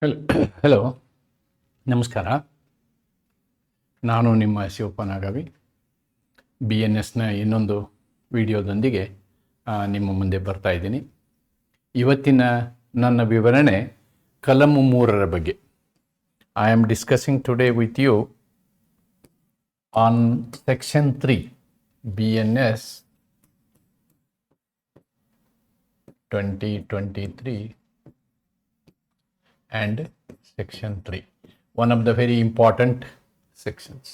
Hello ನಮಸ್ಕಾರ. ನಾನು ನಿಮ್ಮ ಶಿವಪ್ಪ ನಾಗವಿ BNSನ ಇನ್ನೊಂದು ವಿಡಿಯೋದೊಂದಿಗೆ ನಿಮ್ಮ ಮುಂದೆ ಬರ್ತಾ ಇದ್ದೀನಿ. ಇವತ್ತಿನ ನನ್ನ ವಿವರಣೆ ಕಲಂ 3ರ ಬಗ್ಗೆ. I am discussing today with you on section 3 BNS 2023 and section 3, one of the very important sections.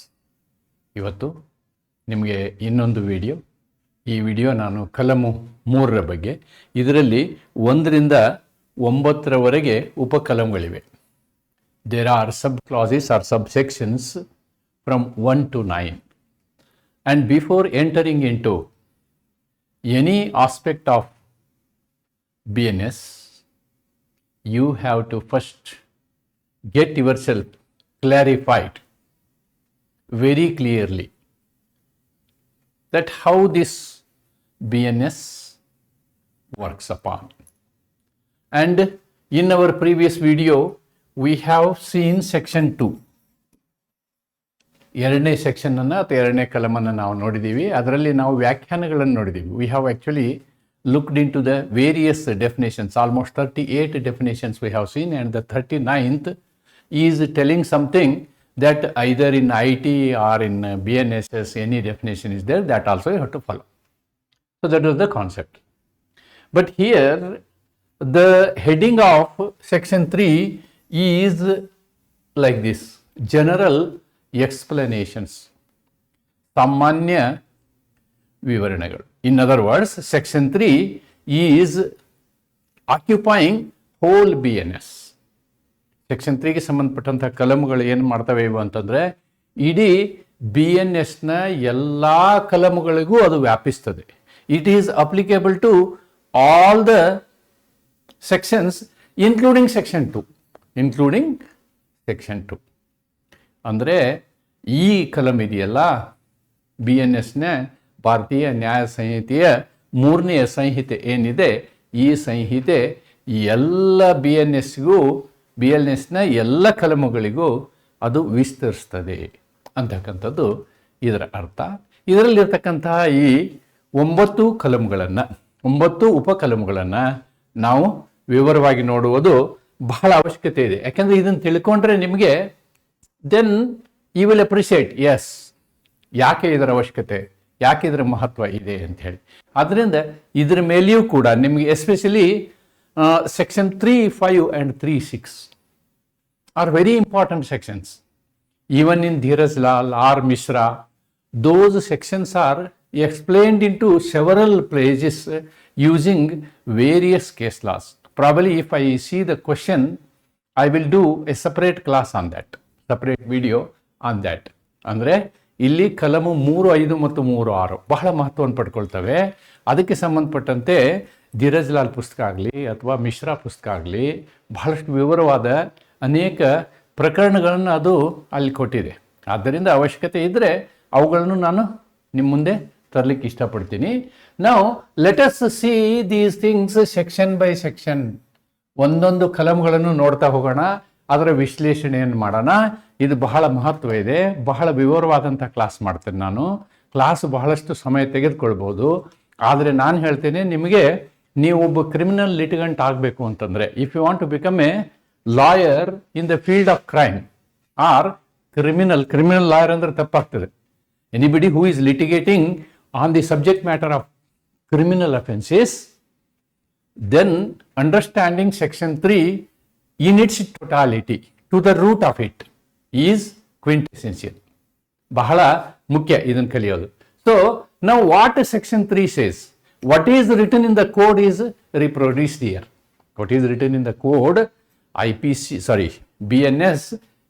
ಇವತ್ತು ನಿಮಗೆ ಇನ್ನೊಂದು ವಿಡಿಯೋ. ಈ ವಿಡಿಯೋ ನಾನು ಕಲಮು 3ರ ಬಗ್ಗೆ. ಇದರಲ್ಲಿ 1ರಿಂದ 9ರವರೆಗೆ ಉಪಕಲಂಗಳಿವೆ. There are sub classes are sub sections from 1 to 9. And before entering into any aspect of BNS, you have to first get yourself clarified very clearly that how this BNS works upon. And in our previous video, we have seen section 2. ಎರಡನೇ section ಅನ್ನು ಅಥವಾ ಎರಡನೇ ಕಲಮನ್ನು ನಾವು ನೋಡಿದ್ದೀವಿ. ಅದರಲ್ಲಿ ನಾವು ವ್ಯಾಖ್ಯಾನಗಳನ್ನು ನೋಡಿದ್ದೀವಿ. We have actually looked into the various definitions. Almost 38 definitions we have seen, and the 39th is telling something that either in IT or in BNSS any definition is there, that also you have to follow. So that was the concept. But here the heading of section 3 is like this: general explanations, ಸಾಮಾನ್ಯ ವಿವರಣೆಗಳು. In other words, section 3 is occupying whole BNS. Section 3ಗೆ ಸಂಬಂಧಪಟ್ಟಂಥ ಕಲಮುಗಳು ಏನು ಮಾಡ್ತವೆ ಇವು ಅಂತಂದರೆ, ಇಡೀ BNSನ ಎಲ್ಲ ಕಲಮುಗಳಿಗೂ ಅದು ವ್ಯಾಪಿಸ್ತದೆ. It is applicable to all the sections including section 2. ಅಂದರೆ ಈ ಕಲಂ ಇದೆಯಲ್ಲ, BNSನ ಭಾರತೀಯ ನ್ಯಾಯ ಸಂಹಿತೆಯ 3ನೇ ಸಂಹಿತೆ ಏನಿದೆ, ಈ ಸಂಹಿತೆ ಎಲ್ಲ BNSನ ಎಲ್ಲ ಕಲಮುಗಳಿಗೂ ಅದು ವಿಸ್ತರಿಸ್ತದೆ ಅಂತಕ್ಕಂಥದ್ದು ಇದರ ಅರ್ಥ. ಇದರಲ್ಲಿರ್ತಕ್ಕಂತಹ ಈ 9 ಉಪಕಲಮುಗಳನ್ನು ನಾವು ವಿವರವಾಗಿ ನೋಡುವುದು ಬಹಳ ಅವಶ್ಯಕತೆ ಇದೆ. ಯಾಕೆಂದರೆ ಇದನ್ನು ತಿಳ್ಕೊಂಡ್ರೆ ನಿಮಗೆ then you will appreciate, yes, ಯಾಕೆ ಇದರ ಅವಶ್ಯಕತೆ, ಯಾಕೆ ಇದರ ಮಹತ್ವ ಇದೆ ಅಂತ ಹೇಳಿ. ಆದ್ದರಿಂದ ಇದರ ಮೇಲೆಯೂ ಕೂಡ ನಿಮಗೆ especially section 3, 5 and 3, 6 are very important sections. Even in Dhiraj Lal R Mishra, those sections are explained into several places using various case laws. Probably if I see the question, I will do a separate class on that, separate video on that. ಅಂದರೆ ಇಲ್ಲಿ ಕಲಮು 3, 5 ಮತ್ತು 3, 6 ಬಹಳ ಮಹತ್ವವನ್ನು ಪಡ್ಕೊಳ್ತವೆ. ಅದಕ್ಕೆ ಸಂಬಂಧಪಟ್ಟಂತೆ ಧೀರಜ್ ಲಾಲ್ ಪುಸ್ತಕ ಆಗಲಿ ಅಥವಾ ಮಿಶ್ರಾ ಪುಸ್ತಕ ಆಗಲಿ ಬಹಳಷ್ಟು ವಿವರವಾದ ಅನೇಕ ಪ್ರಕರಣಗಳನ್ನು ಅದು ಅಲ್ಲಿ ಕೊಟ್ಟಿದೆ. ಆದ್ದರಿಂದ ಅವಶ್ಯಕತೆ ಇದ್ದರೆ ಅವುಗಳನ್ನು ನಾನು ನಿಮ್ಮ ಮುಂದೆ ತರಲಿಕ್ಕೆ ಇಷ್ಟಪಡ್ತೀನಿ. ನಾವು let us see these things section by section. ಒಂದೊಂದು ಕಲಂಗಳನ್ನು ನೋಡ್ತಾ ಹೋಗೋಣ, ಅದರ ವಿಶ್ಲೇಷಣೆಯನ್ನು ಮಾಡೋಣ. ಇದು ಬಹಳ ಮಹತ್ವ ಇದೆ. ಬಹಳ ವಿವರವಾದಂಥ ಕ್ಲಾಸ್ ಮಾಡ್ತೇನೆ ನಾನು. ಕ್ಲಾಸ್ ಬಹಳಷ್ಟು ಸಮಯ ತೆಗೆದುಕೊಳ್ಬೋದು. ಆದರೆ ನಾನು ಹೇಳ್ತೇನೆ ನಿಮಗೆ, ನೀವು ಒಬ್ಬ ಕ್ರಿಮಿನಲ್ ಲಿಟಿಗಂಟ್ ಆಗಬೇಕು ಅಂತಂದರೆ, if you want to become a lawyer in the field of crime or criminal lawyer ಅಂದರೆ ತಪ್ಪಾಗ್ತದೆ. Anybody who is litigating on the subject matter of criminal offences, then understanding section 3 in its totality to the root of it is quintessential. ಬಹಳ ಮುಖ್ಯ ಇದನ್ನು ಕಲಿಯೋದು. So now what section 3 says, what is written in the code is reproduced here. What is written in the code, BNS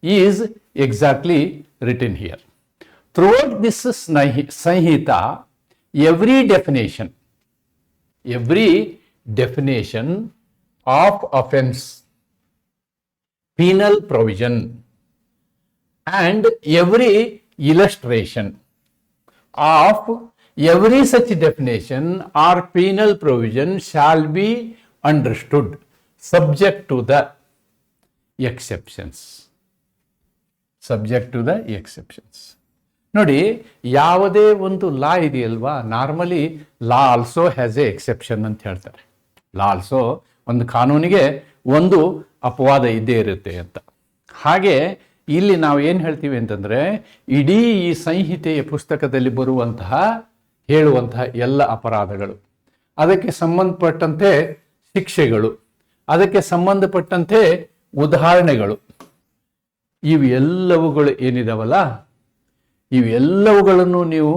is exactly written here. Throughout this Sanhita, every definition of offense, penal provision, and every illustration of every such definition or penal provision shall be understood subject to the exceptions. Subject to the exceptions. ನೋಡಿ, ಯಾವುದೇ ಒಂದು law ಇದೆಯಲ್ವಾ, normally law also has a exception ಅಂತ ಹೇಳ್ತಾರೆ. ಲಾ also, ಒಂದು ಕಾನೂನಿಗೆ ಒಂದು ಅಪವಾದ ಇದ್ದೇ ಇರುತ್ತೆ ಅಂತ. ಹಾಗೆ ಇಲ್ಲಿ ನಾವು ಏನು ಹೇಳ್ತೀವಿ ಅಂತಂದರೆ, ಇಡೀ ಈ ಸಂಹಿತೆಯ ಪುಸ್ತಕದಲ್ಲಿ ಹೇಳುವಂತಹ ಎಲ್ಲ ಅಪರಾಧಗಳು, ಅದಕ್ಕೆ ಸಂಬಂಧಪಟ್ಟಂತೆ ಶಿಕ್ಷೆಗಳು, ಅದಕ್ಕೆ ಸಂಬಂಧಪಟ್ಟಂತೆ ಉದಾಹರಣೆಗಳು, ಇವೆಲ್ಲವುಗಳು ಏನಿದಾವಲ್ಲ, ಇವೆಲ್ಲವುಗಳನ್ನು ನೀವು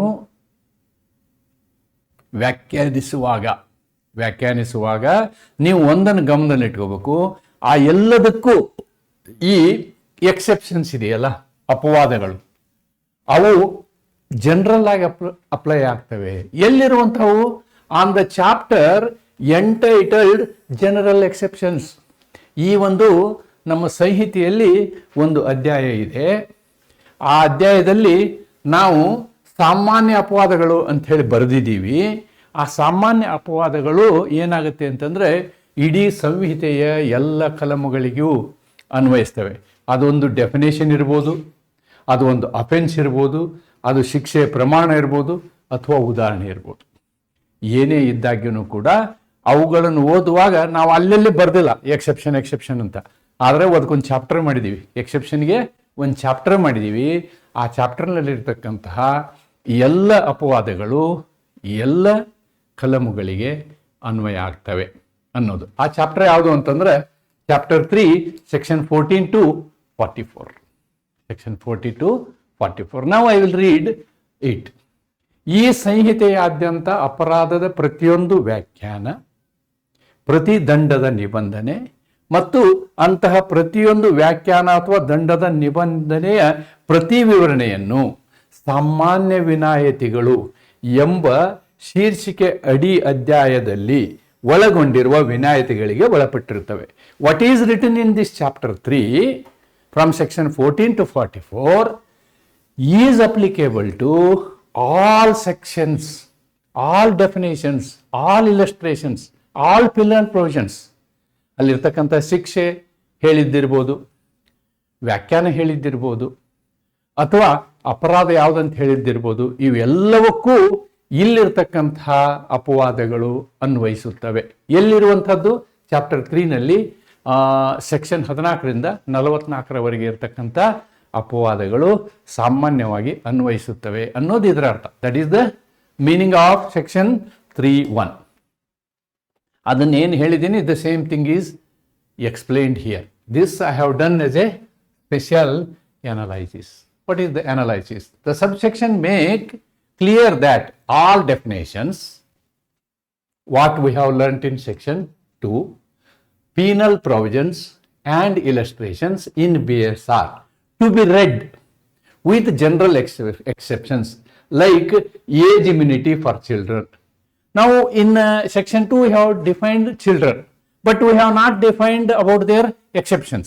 ವ್ಯಾಖ್ಯಾನಿಸುವಾಗ ನೀವು ಒಂದನ್ನು ಗಮನದಲ್ಲಿಟ್ಕೋಬೇಕು. ಆ ಎಲ್ಲದಕ್ಕೂ ಈ ಎಕ್ಸೆಪ್ಷನ್ಸ್ ಇದೆಯಲ್ಲ, ಅಪವಾದಗಳು, ಅವು ಜನರಲ್ ಆಗಿ ಅಪ್ಲೈ ಆಗ್ತವೆ. ಎಲ್ಲಿರುವಂಥವು? On the chapter entitled general exceptions. ಈ ಒಂದು ನಮ್ಮ ಸಂಹಿತೆಯಲ್ಲಿ ಒಂದು ಅಧ್ಯಾಯ ಇದೆ. ಆ ಅಧ್ಯಾಯದಲ್ಲಿ ನಾವು ಸಾಮಾನ್ಯ ಅಪವಾದಗಳು ಅಂಥೇಳಿ ಬರೆದಿದ್ದೀವಿ. ಆ ಸಾಮಾನ್ಯ ಅಪವಾದಗಳು ಏನಾಗುತ್ತೆ ಅಂತಂದರೆ, ಇಡೀ ಸಂಹಿತೆಯ ಎಲ್ಲ ಕಲಮುಗಳಿಗೂ ಅನ್ವಯಿಸ್ತವೆ. ಅದೊಂದು ಡೆಫಿನೇಷನ್ ಇರ್ಬೋದು, ಅದು ಒಂದು ಅಫೆನ್ಸ್ ಇರ್ಬೋದು, ಅದು ಶಿಕ್ಷೆಯ ಪ್ರಮಾಣ ಇರ್ಬೋದು, ಅಥವಾ ಉದಾಹರಣೆ ಇರ್ಬೋದು. ಏನೇ ಇದ್ದಾಗ್ಯೂ ಕೂಡ ಅವುಗಳನ್ನು ಓದುವಾಗ ನಾವು ಅಲ್ಲೆಲ್ಲಿ ಬರೆದಿಲ್ಲ ಎಕ್ಸೆಪ್ಷನ್ ಅಂತ. ಆದರೆ ಅದಕ್ಕೊಂದು ಚಾಪ್ಟರ್ ಮಾಡಿದ್ದೀವಿ, ಎಕ್ಸೆಪ್ಷನ್ಗೆ ಒಂದು ಚಾಪ್ಟರ್ ಮಾಡಿದ್ದೀವಿ. ಆ ಚಾಪ್ಟರ್ನಲ್ಲಿರ್ತಕ್ಕಂತಹ ಎಲ್ಲ ಅಪವಾದಗಳು ಎಲ್ಲ ಕಲಮುಗಳಿಗೆ ಅನ್ವಯ ಆಗ್ತವೆ ಅನ್ನೋದು. ಆ ಚಾಪ್ಟರ್ ಯಾವುದು ಅಂತಂದರೆ chapter 3 section 14 to 44. Section 40 to 44. ನಾವು ಐ ವಿಲ್ ರೀಡ್ ಇಟ್. ಈ ಸಂಹಿತೆಯಾದ್ಯಂತ ಅಪರಾಧದ ಪ್ರತಿಯೊಂದು ವ್ಯಾಖ್ಯಾನ, ಪ್ರತಿ ದಂಡದ ನಿಬಂಧನೆ ಮತ್ತು ಅಂತಹ ಪ್ರತಿಯೊಂದು ವ್ಯಾಖ್ಯಾನ ಅಥವಾ ದಂಡದ ನಿಬಂಧನೆಯ ಪ್ರತಿ ವಿವರಣೆಯನ್ನು ಸಾಮಾನ್ಯ ವಿನಾಯಿತಿಗಳು ಎಂಬ ಶೀರ್ಷಿಕೆ ಅಡಿ ಅಧ್ಯಾಯದಲ್ಲಿ ಒಳಗೊಂಡಿರುವ ವಿನಾಯಿತಿಗಳಿಗೆ ಒಳಪಟ್ಟಿರುತ್ತವೆ. What is written in this chapter 3 from section 14 to 44 is applicable to all sections, all definitions, all illustrations, all pillar provisions. ಅಲ್ಲಿರ್ತಕ್ಕಂಥ ಶಿಕ್ಷೆ ಹೇಳಿದ್ದಿರ್ಬೋದು, ವ್ಯಾಖ್ಯಾನ ಹೇಳಿದ್ದಿರ್ಬೋದು, ಅಥವಾ ಅಪರಾಧ ಯಾವುದಂತ ಹೇಳಿದ್ದಿರ್ಬೋದು. ಇವೆಲ್ಲವಕ್ಕೂ ಇಲ್ಲಿರ್ತಕ್ಕಂಥ ಅಪವಾದಗಳು ಅನ್ವಯಿಸುತ್ತವೆ. ಎಲ್ಲಿರುವಂಥದ್ದು? ಚಾಪ್ಟರ್ 3ನಲ್ಲಿ ಸೆಕ್ಷನ್ 14ರಿಂದ 44ರವರೆಗೆ ಇರತಕ್ಕಂಥ ಅಪವಾದಗಳು ಸಾಮಾನ್ಯವಾಗಿ ಅನ್ವಯಿಸುತ್ತವೆ ಅನ್ನೋದು ಇದರ ಅರ್ಥ. That is the meaning of section 3(1). ಅದನ್ನೇನು ಹೇಳಿದ್ದೀನಿ, the same thing is explained here. This I have done as a special analysis. What is the analysis? The subsection make clear that all definitions, what we have learnt in section 2, penal provisions and illustrations in BSR to be read with general exceptions like age immunity for children. Now in section 2 we have defined children, but we have not defined about their exceptions.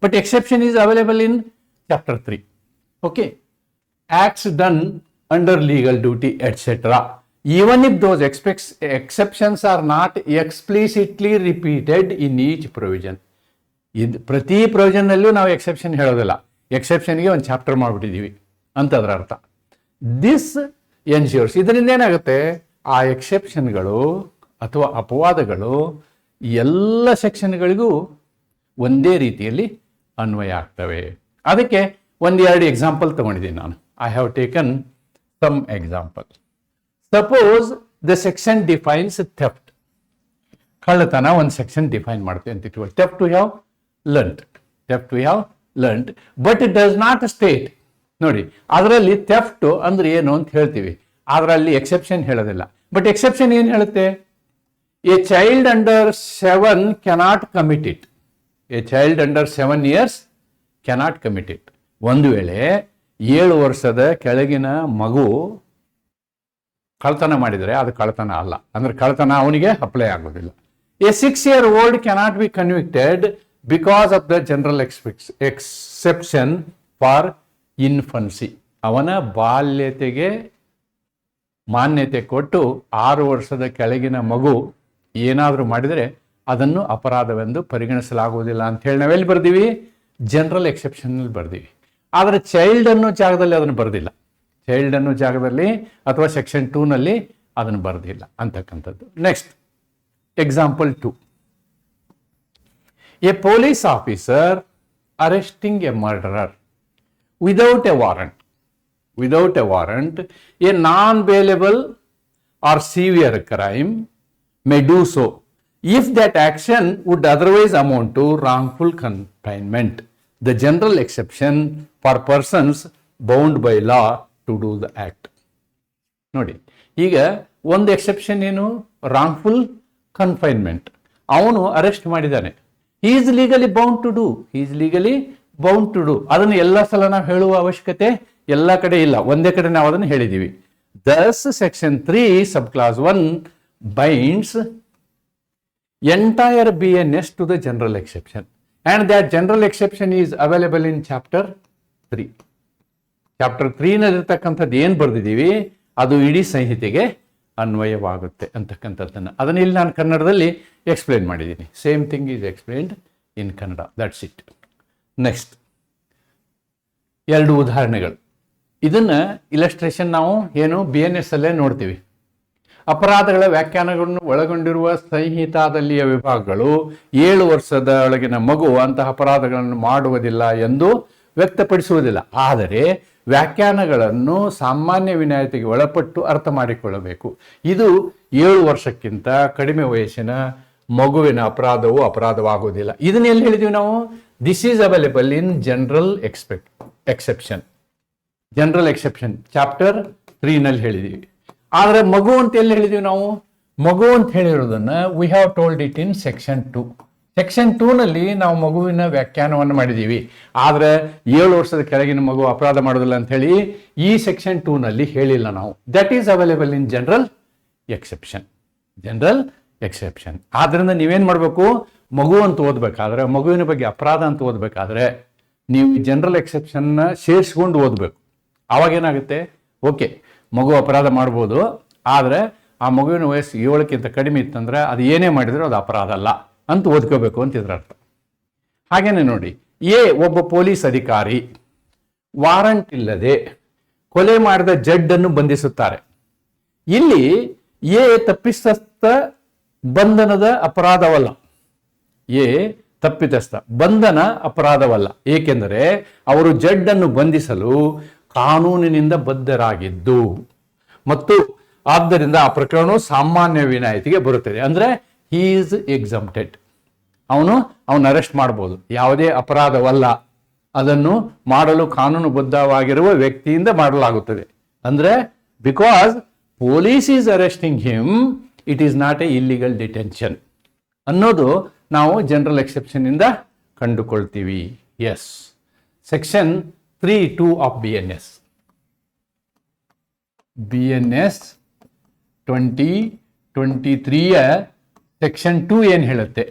But exception is available in chapter 3. Okay, acts done under legal duty, etc. Even if those exceptions are not explicitly repeated in each provision. ಪ್ರತಿ ಪ್ರೊವಿಷನ್ನಲ್ಲೂ ನಾವು exception ಹೇಳೋದಿಲ್ಲ, ಎಕ್ಸೆಪ್ಷನ್ಗೆ ಒಂದು chapter ಮಾಡಿಬಿಟ್ಟಿದ್ದೀವಿ ಅಂತ ಅದರ ಅರ್ಥ. This ensures, ಇದರಿಂದ ಏನಾಗುತ್ತೆ, ಆ ಎಕ್ಸೆಪ್ಷನ್ಗಳು ಅಥವಾ ಅಪವಾದಗಳು ಎಲ್ಲ ಸೆಕ್ಷನ್ಗಳಿಗೂ ಒಂದೇ ರೀತಿಯಲ್ಲಿ ಅನ್ವಯ ಆಗ್ತವೆ. ಅದಕ್ಕೆ ಒಂದೆರಡು ಎಕ್ಸಾಂಪಲ್ ತಗೊಂಡಿದ್ದೀನಿ ನಾನು. I have taken some example. Suppose the section defines theft. ಕಳ್ಳತನ ಒಂದು ಸೆಕ್ಷನ್ ಡಿಫೈನ್ ಮಾಡುತ್ತೆ ಅಂತ ಇಟ್ಕೊಳ್ಳಿ. Theft we have learned, but it does not state. ನೋಡಿ, ಅದರಲ್ಲಿ ಥೆಫ್ಟ್ ಅಂದ್ರೆ ಏನು ಅಂತ ಹೇಳ್ತೀವಿ, ಅದರಲ್ಲಿ ಎಕ್ಸೆಪ್ಷನ್ ಹೇಳೋದಿಲ್ಲ. ಬಟ್ ಎಕ್ಸೆಪ್ಷನ್ ಏನು ಹೇಳುತ್ತೆ? A child under 7 cannot commit it. A child under 7 years cannot commit it. ಒಂದು ವೇಳೆ 7 ವರ್ಷದ ಕೆಳಗಿನ ಮಗು ಕಳ್ತನ ಮಾಡಿದರೆ ಅದು ಕಳ್ತನ ಅಲ್ಲ, ಅಂದ್ರೆ ಕಳ್ತನ ಅವನಿಗೆ ಅಪ್ಲೈ ಆಗೋದಿಲ್ಲ. A 6-year-old cannot be convicted because of the general exception for infancy. ಅವನ ಬಾಲ್ಯತೆಗೆ ಮಾನ್ಯತೆ ಕೊಟ್ಟು 6 ವರ್ಷದ ಕೆಳಗಿನ ಮಗು ಏನಾದರೂ ಮಾಡಿದರೆ ಅದನ್ನು ಅಪರಾಧವೆಂದು ಪರಿಗಣಿಸಲಾಗುವುದಿಲ್ಲ ಅಂತ ಹೇಳಿ ನಾವೆಲ್ಲಿ ಬರ್ದೀವಿ? ಜನರಲ್ ಎಕ್ಸೆಪ್ಷನ್ನಲ್ಲಿ ಬರ್ದೀವಿ. ಆದರೆ ಚೈಲ್ಡ್ ಅನ್ನೋ ಜಾಗದಲ್ಲಿ ಅದನ್ನು ಬರ್ದಿಲ್ಲ. ಚೈಲ್ಡ್ ಅನ್ನೋ ಜಾಗದಲ್ಲಿ ಅಥವಾ ಸೆಕ್ಷನ್ 2ನಲ್ಲಿ ಅದನ್ನು ಬರ್ದಿಲ್ಲ ಅಂತಕ್ಕಂಥದ್ದು. Next example 2. A police officer arresting a murderer without a warrant, a non-bailable or severe crime may do so if that action would otherwise amount to wrongful confinement. The general exception for persons bound by law to do the act. ನೋಡಿ, ಈಗ ಒಂದು exception ಏನು? Wrongful confinement. ಅವನು arrest ಮಾಡಿದ್ದಾನೆ. he is legally bound to do. ಅದನ್ನು ಎಲ್ಲ ಸಲ ನಾವು ಹೇಳುವ ಅವಶ್ಯಕತೆ ಎಲ್ಲ ಕಡೆ ಇಲ್ಲ, ಒಂದೇ ಕಡೆ ನಾವು ಅದನ್ನು ಹೇಳಿದ್ದೀವಿ. Thus section 3 subclause 1 binds entire BNS to the general exception, and that general exception is available in chapter 3. Chapter 3ನಲ್ಲಿರ್ತಕ್ಕಂಥದ್ದು ಏನು ಬರೆದಿದ್ದೀವಿ ಅದು ಇಡೀ ಸಂಹಿತೆಗೆ ಅನ್ವಯವಾಗುತ್ತೆ ಅಂತಕ್ಕಂಥದ್ದನ್ನು ಅದನ್ನು ಇಲ್ಲಿ ನಾನು ಕನ್ನಡದಲ್ಲಿ ಎಕ್ಸ್ಪ್ಲೇನ್ ಮಾಡಿದ್ದೀನಿ. Same thing is explained in Kannada. That's it. Next 2 ಉದಾಹರಣೆಗಳು. ಇದನ್ನು ಇಲಸ್ಟ್ರೇಷನ್ ನಾವು ಏನು BNS ಅಲ್ಲೇ ನೋಡ್ತೀವಿ. ಅಪರಾಧಗಳ ವ್ಯಾಖ್ಯಾನಗಳನ್ನು ಒಳಗೊಂಡಿರುವ ಸಂಹಿತಾದಲ್ಲಿಯ ವಿಭಾಗಗಳು 7 ವರ್ಷದ ಒಳಗಿನ ಮಗು ಅಂತಹ ಅಪರಾಧಗಳನ್ನು ಮಾಡುವುದಿಲ್ಲ ಎಂದು ವ್ಯಕ್ತಪಡಿಸುವುದಿಲ್ಲ. ಆದರೆ ವ್ಯಾಖ್ಯಾನಗಳನ್ನು ಸಾಮಾನ್ಯ ವಿನಾಯಿತಿಗೆ ಒಳಪಟ್ಟು ಅರ್ಥ ಮಾಡಿಕೊಳ್ಳಬೇಕು. ಇದು 7 ವರ್ಷಕ್ಕಿಂತ ಕಡಿಮೆ ವಯಸ್ಸಿನ ಮಗುವಿನ ಅಪರಾಧವು ಅಪರಾಧವಾಗುವುದಿಲ್ಲ. ಇದನ್ನ ಎಲ್ಲಿ ಹೇಳಿದೀವಿ ನಾವು? This is available in general exception chapter 3ನಲ್ಲಿ ಹೇಳಿದೀವಿ. ಆದರೆ ಮಗು ಅಂತ ಎಲ್ಲಿ ಹೇಳಿದೀವಿ ನಾವು? ಮಗು ಅಂತ ಹೇಳಿರೋದನ್ನ we have told it in section 2. Section 2ನಲ್ಲಿ ನಾವು ಮಗುವಿನ ವ್ಯಾಖ್ಯಾನವನ್ನು ಮಾಡಿದ್ದೀವಿ. ಆದರೆ 7 ವರ್ಷದ ಕೆಳಗಿನ ಮಗು ಅಪರಾಧ ಮಾಡೋದಿಲ್ಲ ಅಂತ ಹೇಳಿ ಈ ಸೆಕ್ಷನ್ 2ನಲ್ಲಿ ಹೇಳಿಲ್ಲ ನಾವು. That is available in general exception. ಆದ್ರಿಂದ ನೀವೇನು ಮಾಡಬೇಕು? ಮಗು ಅಂತ ಓದಬೇಕಾದ್ರೆ, ಮಗುವಿನ ಬಗ್ಗೆ ಅಪರಾಧ ಅಂತ ಓದಬೇಕಾದ್ರೆ ನೀವು ಜನರಲ್ ಎಕ್ಸೆಪ್ಷನ್ನ ಸೇರಿಸ್ಕೊಂಡು ಓದಬೇಕು. ಅವಾಗೇನಾಗುತ್ತೆ? ಓಕೆ, ಮಗು ಅಪರಾಧ ಮಾಡ್ಬೋದು, ಆದರೆ ಆ ಮಗುವಿನ ವಯಸ್ಸು 7ಕ್ಕಿಂತ ಕಡಿಮೆ ಇತ್ತಂದ್ರೆ ಅದು ಏನೇ ಮಾಡಿದ್ರು ಅದು ಅಪರಾಧ ಅಲ್ಲ ಅಂತ ಓದ್ಕೋಬೇಕು ಅಂತ ಇದ್ರ ಅರ್ಥ. ಹಾಗೇನೆ ನೋಡಿ, ಒಬ್ಬ ಪೊಲೀಸ್ ಅಧಿಕಾರಿ ವಾರಂಟ್ ಇಲ್ಲದೆ ಕೊಲೆ ಮಾಡಿದ ಜಡ್ಡನ್ನು ಬಂಧಿಸುತ್ತಾರೆ. ಇಲ್ಲಿ ತಪ್ಪಿತಸ್ಥ ಬಂಧನದ ಅಪರಾಧವಲ್ಲ. ತಪ್ಪಿತಸ್ಥ ಬಂಧನ ಅಪರಾಧವಲ್ಲ. ಏಕೆಂದರೆ ಅವರು ಜಡ್ಡನ್ನು ಬಂಧಿಸಲು ಕಾನೂನಿನಿಂದ ಬದ್ಧರಾಗಿದ್ದು ಮತ್ತು ಆದ್ದರಿಂದ ಆ ಪ್ರಕರಣವು ಸಾಮಾನ್ಯ ವಿನಾಯಿತಿಗೆ ಬರುತ್ತದೆ. ಅಂದ್ರೆ he is exempted. ಅವನು ಅರೆಸ್ಟ್ ಮಾಡ್ಬೋದು, ಯಾವುದೇ ಅಪರಾಧವಲ್ಲ. ಅದನ್ನು ಮಾಡಲು ಕಾನೂನುಬದ್ಧವಾಗಿರುವ ವ್ಯಕ್ತಿಯಿಂದ ಮಾಡಲಾಗುತ್ತದೆ. ಅಂದ್ರೆ because police is arresting him, it is not a illegal detention ಅನ್ನೋದು ನಾವು ಜನರಲ್ ಎಕ್ಸೆಪ್ಷನ್ ಇಂದ ಕಂಡುಕೊಳ್ತೀವಿ. ಎಸ್, ಸೆಕ್ಷನ್ 3(2) ಆಫ್ BNS 2023ಯ ಸೆಕ್ಷನ್ 2 ಏನು ಹೇಳುತ್ತೆ?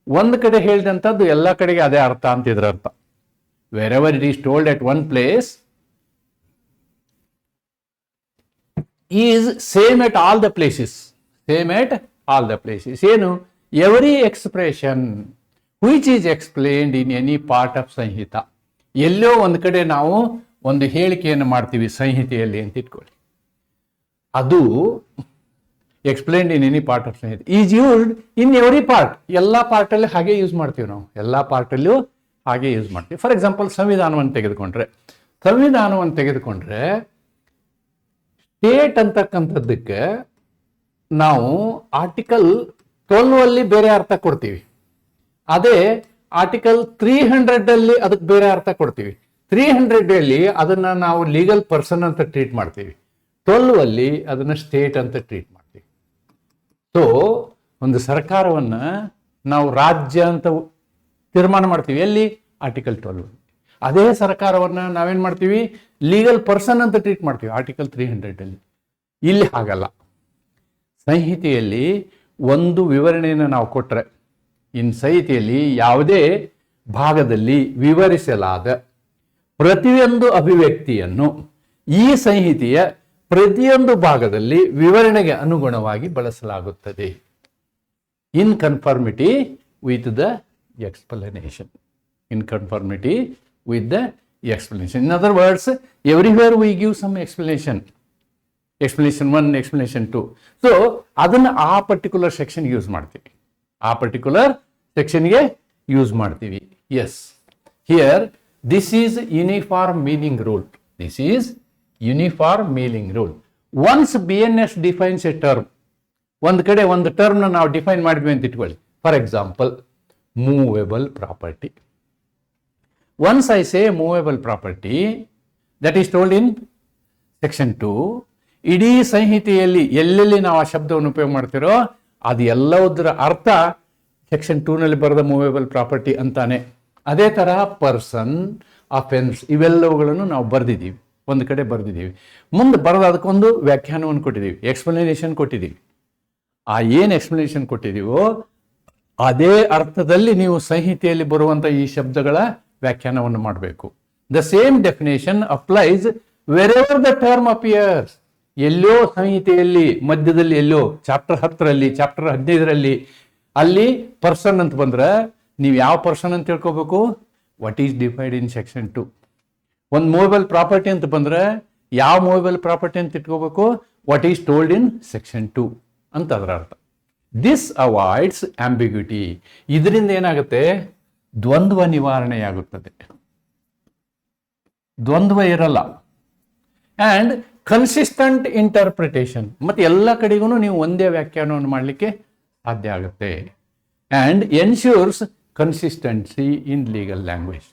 ಒಂದು ಕಡೆ ಹೇಳಿದಂಥದ್ದು ಎಲ್ಲ ಕಡೆಗೆ ಅದೇ ಅರ್ಥ ಅಂತ ಇದ್ರ ಅರ್ಥ. Where ever it is told at one place is same at all the places. ಏನು? Every expression which is explained in any part of Sanhita. ಎಲ್ಲೋ ಒಂದು ಕಡೆ ನಾವು ಒಂದು ಹೇಳಿಕೆಯನ್ನು ಮಾಡ್ತೀವಿ ಸಂಹಿತೆಯಲ್ಲಿ ಅಂತ ಇಟ್ಕೊಳ್ಳಿ, ಅದು explained in any part of Sanhita is used in every part. ಎಲ್ಲ ಪಾರ್ಟಲ್ಲಿ ಹಾಗೆ ಯೂಸ್ ಮಾಡ್ತೀವಿ ನಾವು, ಎಲ್ಲ ಪಾರ್ಟಲ್ಲೂ ಹಾಗೆ ಯೂಸ್ ಮಾಡ್ತೀವಿ. ಫಾರ್ ಎಕ್ಸಾಂಪಲ್ ಸಂವಿಧಾನವನ್ನು ತೆಗೆದುಕೊಂಡ್ರೆ ಸ್ಟೇಟ್ ಅಂತಕ್ಕಂಥದ್ದಕ್ಕೆ ನಾವು ಆರ್ಟಿಕಲ್ 12 ಬೇರೆ ಅರ್ಥ ಕೊಡ್ತೀವಿ. ಅದೇ ಆರ್ಟಿಕಲ್ 300 ಅದಕ್ಕೆ ಬೇರೆ ಅರ್ಥ ಕೊಡ್ತೀವಿ. 300 ಅದನ್ನ ನಾವು ಲೀಗಲ್ ಪರ್ಸನ್ ಅಂತ ಟ್ರೀಟ್ ಮಾಡ್ತೀವಿ. 12 ಅದನ್ನ ಸ್ಟೇಟ್ ಅಂತ ಟ್ರೀಟ್ ಮಾಡ್ತೀವಿ. ಸೊ ಒಂದು ಸರ್ಕಾರವನ್ನ ನಾವು ರಾಜ್ಯ ಅಂತ ತೀರ್ಮಾನ ಮಾಡ್ತೀವಿ. ಎಲ್ಲಿ? ಆರ್ಟಿಕಲ್ 12. ಅದೇ ಸರ್ಕಾರವನ್ನ ನಾವೇನ್ ಮಾಡ್ತೀವಿ? ಲೀಗಲ್ ಪರ್ಸನ್ ಅಂತ ಟ್ರೀಟ್ ಮಾಡ್ತೀವಿ ಆರ್ಟಿಕಲ್ 300. ಇಲ್ಲಿ ಹಾಗಲ್ಲ. ಸಂಹಿತೆಯಲ್ಲಿ ಒಂದು ವಿವರಣೆಯನ್ನು ನಾವು ಕೊಟ್ಟರೆ, ಸಂಹಿತೆಯಲ್ಲಿ ಯಾವುದೇ ಭಾಗದಲ್ಲಿ ವಿವರಿಸಲಾದ ಪ್ರತಿಯೊಂದು ಅಭಿವ್ಯಕ್ತಿಯನ್ನು ಈ ಸಂಹಿತೆಯ ಪ್ರತಿಯೊಂದು ಭಾಗದಲ್ಲಿ ವಿವರಣೆಗೆ ಅನುಗುಣವಾಗಿ ಬಳಸಲಾಗುತ್ತದೆ. in conformity with the explanation. In conformity with the explanation. In other words, everywhere we give some explanation. Explanation 1, explanation 2. So, ಅದನ್ನು ಆ ಪರ್ಟಿಕ್ಯುಲರ್ ಸೆಕ್ಷನ್ ಯೂಸ್ ಮಾಡ್ತೀವಿ. ಆ ಪರ್ಟಿಕ್ಯುಲರ್ ಸೆಕ್ಷನ್ಗೆ ಯೂಸ್ ಮಾಡ್ತೀವಿ. Yes, here this is uniform meaning rule. This is uniform meaning rule. Once BNS defines a term, ಒಂದು ಕಡೆ ಒಂದು ಟರ್ಮ್ನ ನಾವು ಡಿಫೈನ್ ಮಾಡಿದ್ವಿ ಅಂತ ಇಟ್ಕೊಳ್ಳಿ. For example, movable property. Once I say movable property, that is told in section 2, ಇಡೀ ಸಂಹಿತೆಯಲ್ಲಿ ಎಲ್ಲೆಲ್ಲಿ ನಾವು ಆ ಶಬ್ದವನ್ನು ಉಪಯೋಗ ಮಾಡ್ತಿರೋ ಅದು ಎಲ್ಲದರ ಅರ್ಥ ಸೆಕ್ಷನ್ 2ನಲ್ಲಿ ಬರೆದ ಮೂವೇಬಲ್ ಪ್ರಾಪರ್ಟಿ ಅಂತಾನೆ. ಅದೇ ತರಹ ಪರ್ಸನ್, ಅಫೆನ್ಸ್ ಇವೆಲ್ಲವುಗಳನ್ನು ನಾವು ಬರೆದಿದ್ದೀವಿ, ಒಂದು ಕಡೆ ಬರೆದಿದ್ದೀವಿ. ಮುಂದೆ ಬರೆದ ಅದಕ್ಕೊಂದು ವ್ಯಾಖ್ಯಾನವನ್ನು ಕೊಟ್ಟಿದ್ದೀವಿ, ಎಕ್ಸ್ಪ್ಲನೇಷನ್ ಕೊಟ್ಟಿದ್ದೀವಿ. ಆ ಏನು ಎಕ್ಸ್ಪ್ಲನೇಷನ್ ಕೊಟ್ಟಿದ್ದೀವೋ ಅದೇ ಅರ್ಥದಲ್ಲಿ ನೀವು ಸಂಹಿತೆಯಲ್ಲಿ ಬರುವಂಥ ಈ ಶಬ್ದಗಳ ವ್ಯಾಖ್ಯಾನವನ್ನು ಮಾಡಬೇಕು. The same definition applies wherever the term appears. ಎಲ್ಲೋ ಸಂಹಿತೆಯಲ್ಲಿ ಮಧ್ಯದಲ್ಲಿ ಎಲ್ಲೋ ಚಾಪ್ಟರ್ 10ರಲ್ಲಿ, ಚಾಪ್ಟರ್ 15ರಲ್ಲಿ ಅಲ್ಲಿ ಪರ್ಸನ್ ಅಂತ ಬಂದ್ರೆ ನೀವು ಯಾವ ಪರ್ಸನ್ ಅಂತ ತಿಳ್ಕೋಬೇಕು? What is defined in section 2. ಒಂದು ಮೂವೇಬಲ್ ಪ್ರಾಪರ್ಟಿ ಅಂತ ಬಂದ್ರೆ ಯಾವ ಮೂವೇಬಲ್ ಪ್ರಾಪರ್ಟಿ ಅಂತ ಇಟ್ಕೋಬೇಕು? What is told in section 2 ಅಂತ ಅದರ ಅರ್ಥ. This avoids ambiguity. ಇದರಿಂದ ಏನಾಗುತ್ತೆ? ದ್ವಂದ್ವ ನಿವಾರಣೆಯಾಗುತ್ತದೆ, ದ್ವಂದ್ವ ಇರಲ್ಲ. ಆ್ಯಂಡ್ ಕನ್ಸಿಸ್ಟೆಂಟ್ ಇಂಟರ್ಪ್ರಿಟೇಷನ್, ಮತ್ತು ಎಲ್ಲ ಕಡೆಗೂ ನೀವು ಒಂದೇ ವ್ಯಾಖ್ಯಾನವನ್ನು ಮಾಡಲಿಕ್ಕೆ ಸಾಧ್ಯ ಆಗುತ್ತೆ. And ensures consistency in legal language.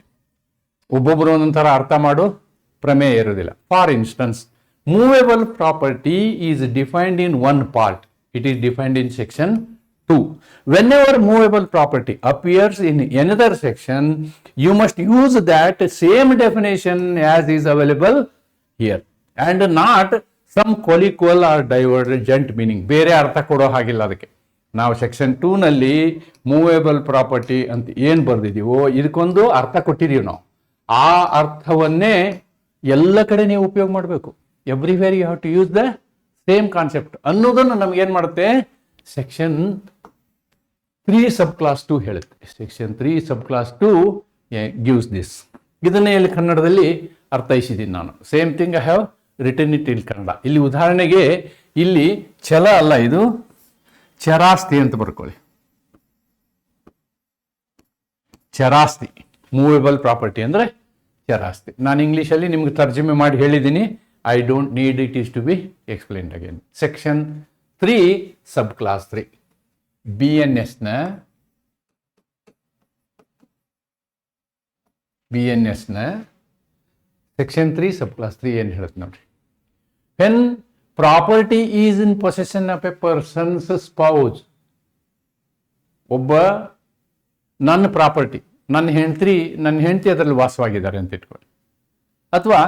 ಒಬ್ಬೊಬ್ಬರು ಒಂದೊಂಥರ ಅರ್ಥ ಮಾಡೋ ಪ್ರಮೇಯ ಇರೋದಿಲ್ಲ. For instances, movable property is defined in one part. It is defined in section 2. Whenever movable property appears in another section, you must use that same definition as is available here and not some colloquial or divergent meaning. ಬೇರೆ ಅರ್ಥ ಕೊಡೋ ಹಾಗಿಲ್ಲ ಅದಕ್ಕೆ. ನಾವು section 2ನಲ್ಲಿ movable property ಅಂತ ಏನು ಬರೆದಿದ್ದೀವೋ ಇದಕ್ಕೊಂದು ಅರ್ಥ ಕೊಟ್ಟಿದ್ದೀವಿ ನಾವು. ಆ ಅರ್ಥವನ್ನೇ ಎಲ್ಲ ಕಡೆ ನೀವು ಉಪಯೋಗ ಮಾಡಬೇಕು. Everywhere you have to use the same concept ಅನ್ನೋದನ್ನು ನಮಗೇನು ಮಾಡುತ್ತೆ? ಸೆಕ್ಷನ್ 3 ಸಬ್ ಕ್ಲಾಸ್ 2 ಹೇಳುತ್ತೆ. Section 3 sub clause 2 gives this. ಇದನ್ನೇ ಇಲ್ಲಿ ಕನ್ನಡದಲ್ಲಿ ಅರ್ಥೈಸಿದ್ದೀನಿ ನಾನು. Same thing I have written it in Kannada. ಇಲ್ಲಿ ಉದಾಹರಣೆಗೆ ಇಲ್ಲಿ ಛಲ ಅಲ್ಲ, ಇದು ಚರಾಸ್ತಿ ಅಂತ ಬರ್ಕೊಳ್ಳಿ. ಚರಾಸ್ತಿ, ಮೂವೇಬಲ್ ಪ್ರಾಪರ್ಟಿ ಅಂದರೆ ಚರಾಸ್ತಿ. ನಾನು ಇಂಗ್ಲೀಷಲ್ಲಿ ನಿಮ್ಗೆ ತರ್ಜಮೆ ಮಾಡಿ ಹೇಳಿದ್ದೀನಿ. I don't need it is to be explained again. Section 3 subclass 3 BNS na section 3 subclass 3 ಏನು ಹೇಳುತ್ತೆ ನೋಡಿ. When property is in possession of a person's spouse, ಒಬ್ಬ ನನ್ನ ಪ್ರಾಪರ್ಟಿ, ನನ್ನ ಹೆಂಡತಿ ಅದರಲ್ಲಿ ವಾಸವಾಗಿದ್ದಾರೆ ಅಂತ ಇಟ್ಕೊಳ್ಳಿ. ಅಥವಾ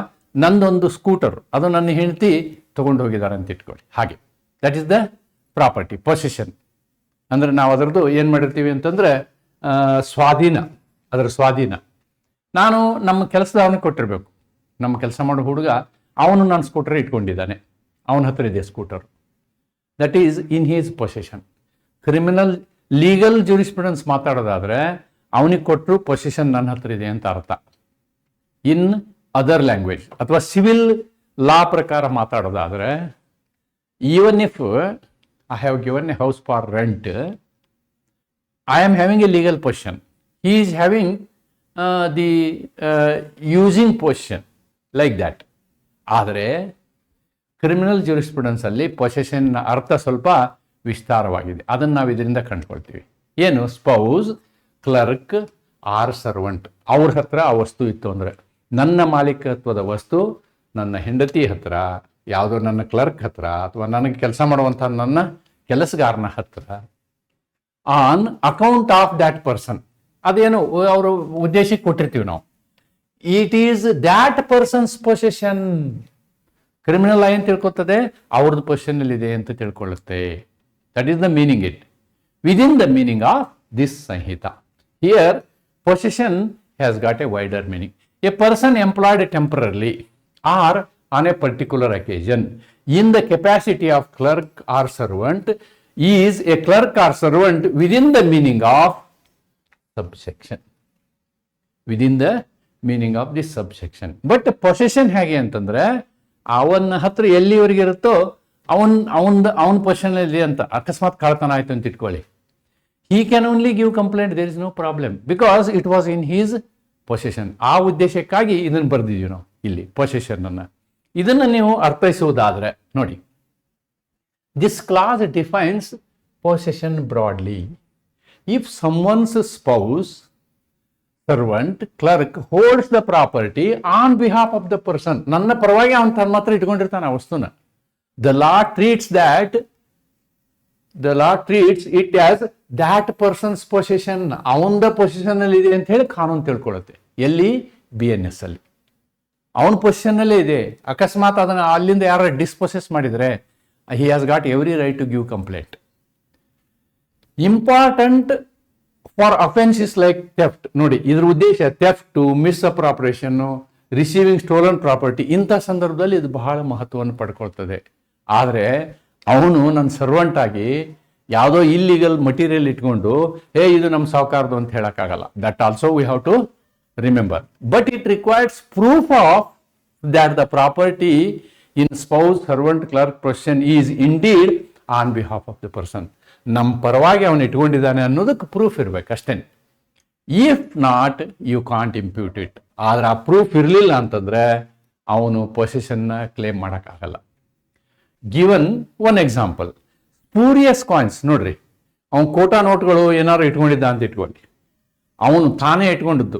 ನಂದೊಂದು ಸ್ಕೂಟರ್, ಅದು ನನ್ನ ಹೆಂಡತಿ ತೊಗೊಂಡು ಹೋಗಿದ್ದಾರೆ ಅಂತ ಇಟ್ಕೊಳ್ಳಿ. ಹಾಗೆ that is the property, possession. ಅಂದರೆ ನಾವು ಅದರದ್ದು ಏನು ಮಾಡಿರ್ತೀವಿ ಅಂತಂದರೆ ಸ್ವಾಧೀನ, ಅದರ ಸ್ವಾಧೀನ. ನಾನು ನಮ್ಮ ಕೆಲಸದವನಿಗೆ ಕೊಟ್ಟಿರಬೇಕು. ನಮ್ಮ ಕೆಲಸ ಮಾಡೋ ಹುಡುಗ ಅವನು ನನ್ನ ಸ್ಕೂಟರ್ ಇಟ್ಕೊಂಡಿದ್ದಾನೆ, ಅವನ ಹತ್ರ ಇದೆ scooter. That is in his possession. Criminal legal jurisprudence ಮಾತಾಡೋದಾದರೆ ಅವನಿಗೆ ಕೊಟ್ಟರು ಪೊಸೆಷನ್ ನನ್ನ ಹತ್ರ ಇದೆ ಅಂತ ಅರ್ಥ. ಇನ್ ಅದರ್ ಲ್ಯಾಂಗ್ವೇಜ್ ಅಥವಾ ಸಿವಿಲ್ ಲಾ ಪ್ರಕಾರ ಮಾತಾಡೋದಾದರೆ, even if I have given a house for rent, I am having a legal position, he is having the using position like that. ಆದರೆ ಕ್ರಿಮಿನಲ್ ಜೂರಿಸ್ಪ್ರುಡೆನ್ಸಲ್ಲಿ ಪೊಸೆಷನ್ನ ಅರ್ಥ ಸ್ವಲ್ಪ ವಿಸ್ತಾರವಾಗಿದೆ. ಅದನ್ನು ನಾವು ಇದರಿಂದ ಕಂಡುಕೊಳ್ತೀವಿ. ಏನು? ಸ್ಪೌಸ್, ಕ್ಲರ್ಕ್ ಆರ್ ಸರ್ವೆಂಟ್, ಅವ್ರ ಹತ್ರ ಆ ವಸ್ತು ಇತ್ತು ಅಂದರೆ, ನನ್ನ ಮಾಲೀಕತ್ವದ ವಸ್ತು ನನ್ನ ಹೆಂಡತಿ ಹತ್ರ, ಯಾವುದೋ ನನ್ನ ಕ್ಲರ್ಕ್ ಹತ್ರ, ಅಥವಾ ನನಗೆ ಕೆಲಸ ಮಾಡುವಂಥ ನನ್ನ ಕೆಲಸಗಾರನ ಹತ್ರ, on account of that person. ಅದೇನು ಅವರು ಉದ್ದೇಶಕ್ಕೆ ಕೊಟ್ಟಿರ್ತೀವಿ ನಾವು. It is that person's possession. Criminal ಏನು ತಿಳ್ಕೊತದೆ? ಅವ್ರದ್ದು ಪೊಸಿಷನ್ನಲ್ಲಿದೆ ಅಂತ ತಿಳ್ಕೊಳ್ಳುತ್ತೆ. That is the meaning it, within the meaning of this Sanhita. Here possession has got a wider meaning. A person employed temporarily or on a particular occasion in the capacity of clerk or servant is a clerk or servant within the meaning of subsection, within the meaning of this subsection. But possession ಹೇಗೆ ಅಂತಂದ್ರೆ ಅವನ ಹತ್ರ ಎಲ್ಲಿವರೆಗೆ ಇರುತ್ತೋ ಅವನ position ಅಲ್ಲಿ ಅಂತ. ಅಕಸ್ಮಾತ್ ಕಳ್ತನ ಆಯ್ತು ಅಂತ ಇಟ್ಕೊಳ್ಳಿ, he can only give complaint, there is no problem because it was in his possession. ಆ ಉದ್ದೇಶಕ್ಕಾಗಿ ಇದನ್ನು ಬರೆದಿದ್ದೀವಿ ನಾವು ಇಲ್ಲಿ ಪೊಸೆಷನ್ ಅನ್ನ. ಇದನ್ನ ನೀವು ಅರ್ಥೈಸುವುದಾದ್ರೆ ನೋಡಿ, this class defines possession broadly. If someone's spouse, servant, clerk holds the property on behalf of the person, ನನ್ನ ಪರವಾಗಿ ಅವನು ತನ್ನ ಮಾತ್ರ ಇಟ್ಕೊಂಡಿರ್ತಾನೆ ಆ ವಸ್ತುನ, the law treats it as that person's possession. ಅವನ ಪೊಸಿಷನ್ ಅಲ್ಲಿ ಇದೆ ಅಂತ ಹೇಳಿ ಕಾನೂನು ತಿಳ್ಕೊಳ್ಳುತ್ತೆ. ಎಲ್ಲಿ? BNS ಅಲ್ಲಿ ಅವನ ಪೊಸಿಷನ್ ಅಲ್ಲೇ ಇದೆ. ಅಕಸ್ಮಾತ್ ಅದನ್ನ ಅಲ್ಲಿಂದ ಯಾರು ಡಿಸ್ಪೊಸೆಸ್ ಮಾಡಿದ್ರೆ he has got every right to give complaint. Important for offense is like theft. ನೋಡಿ, ಇದ್ರ ಉದ್ದೇಶ ಥೆಫ್ಟ್, ಮಿಸ್ಅಪ್ರಾಪ್ರಿಯೇಷನ್, ರಿಸೀವಿಂಗ್ ಸ್ಟೋಲನ್ ಪ್ರಾಪರ್ಟಿ. ಇಂಥ ಸಂದರ್ಭದಲ್ಲಿ ಇದು ಬಹಳ ಮಹತ್ವವನ್ನು ಪಡ್ಕೊಳ್ತದೆ. ಆದರೆ ಅವನು ನನ್ನ ಸರ್ವೆಂಟ್ ಆಗಿ ಯಾವುದೋ ಇಲ್ಲಿಗಲ್ ಮಟೀರಿಯಲ್ ಇಟ್ಕೊಂಡು ಇದು ನಮ್ಮ ಸಾಹುಕಾರದು ಅಂತ ಹೇಳಕ್ಕಾಗಲ್ಲ. That also we have to remember. But it requires proof of that the property in spouse, servant, clerk possession is indeed on behalf of the person. ನಮ್ಮ ಪರವಾಗಿ ಅವನು ಇಟ್ಕೊಂಡಿದ್ದಾನೆ ಅನ್ನೋದಕ್ಕೆ ಪ್ರೂಫ್ ಇರ್ಬೇಕು ಅಷ್ಟೇ. If not you can't impute it. ಆದ್ರೆ ಆ proof ಇರಲಿಲ್ಲ ಅಂತಂದ್ರೆ ಅವನು ಪೊಸೆಷನ್ನ ಕ್ಲೇಮ್ ಮಾಡೋಕ್ಕಾಗಲ್ಲ. Given one example, spurious coins. ನೋಡ್ರಿ, ಅವನು ಕೋಟಾ ನೋಟ್ಗಳು ಏನಾದ್ರು ಇಟ್ಕೊಂಡಿದ್ದ ಅಂತ ಇಟ್ಕೊಳ್ಳಿ, ಅವನು ತಾನೇ ಇಟ್ಕೊಂಡಿದ್ದು,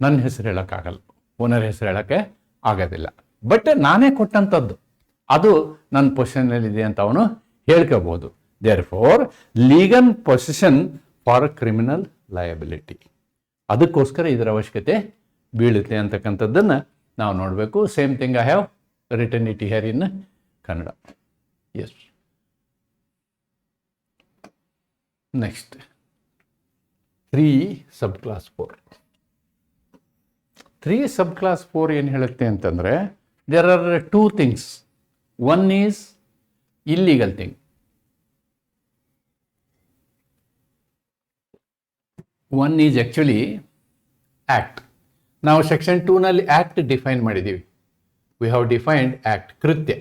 ನನ್ನ ಹೆಸರು ಹೇಳೋಕ್ಕಾಗಲ್ಲ, ಓನರ್ ಹೆಸರು ಹೇಳೋಕ್ಕೆ ಆಗೋದಿಲ್ಲ. ಬಟ್ ನಾನೇ ಕೊಟ್ಟಂಥದ್ದು, ಅದು ನನ್ನ ಪೊಸಿಷನ್ನಲ್ಲಿದೆ ಅಂತ ಅವನು ಹೇಳ್ಕೋಬಹುದು. Therefore legal position for criminal liability. ಅದಕ್ಕೋಸ್ಕರ ಇದರ ಅವಶ್ಯಕತೆ ಬೀಳುತ್ತೆ ಅಂತಕ್ಕಂಥದ್ದನ್ನು ನಾವು ನೋಡಬೇಕು. Same thing I have written it here in Kannada. Yes, next 3 sub clause 4. 3 sub clause 4 ಏನು ಹೇಳುತ್ತೆ ಅಂತಂದರೆ, there are 2 things. One is illegal thing, one is actually act. ನಾವು ಸೆಕ್ಷನ್ 2ನಲ್ಲಿ ಆ್ಯಕ್ಟ್ ಡಿಫೈನ್ ಮಾಡಿದ್ದೀವಿ. ವಿ ಹ್ಯಾವ್ ಡಿಫೈನ್ಡ್ ಆ್ಯಕ್ಟ್, ಕೃತ್ಯ.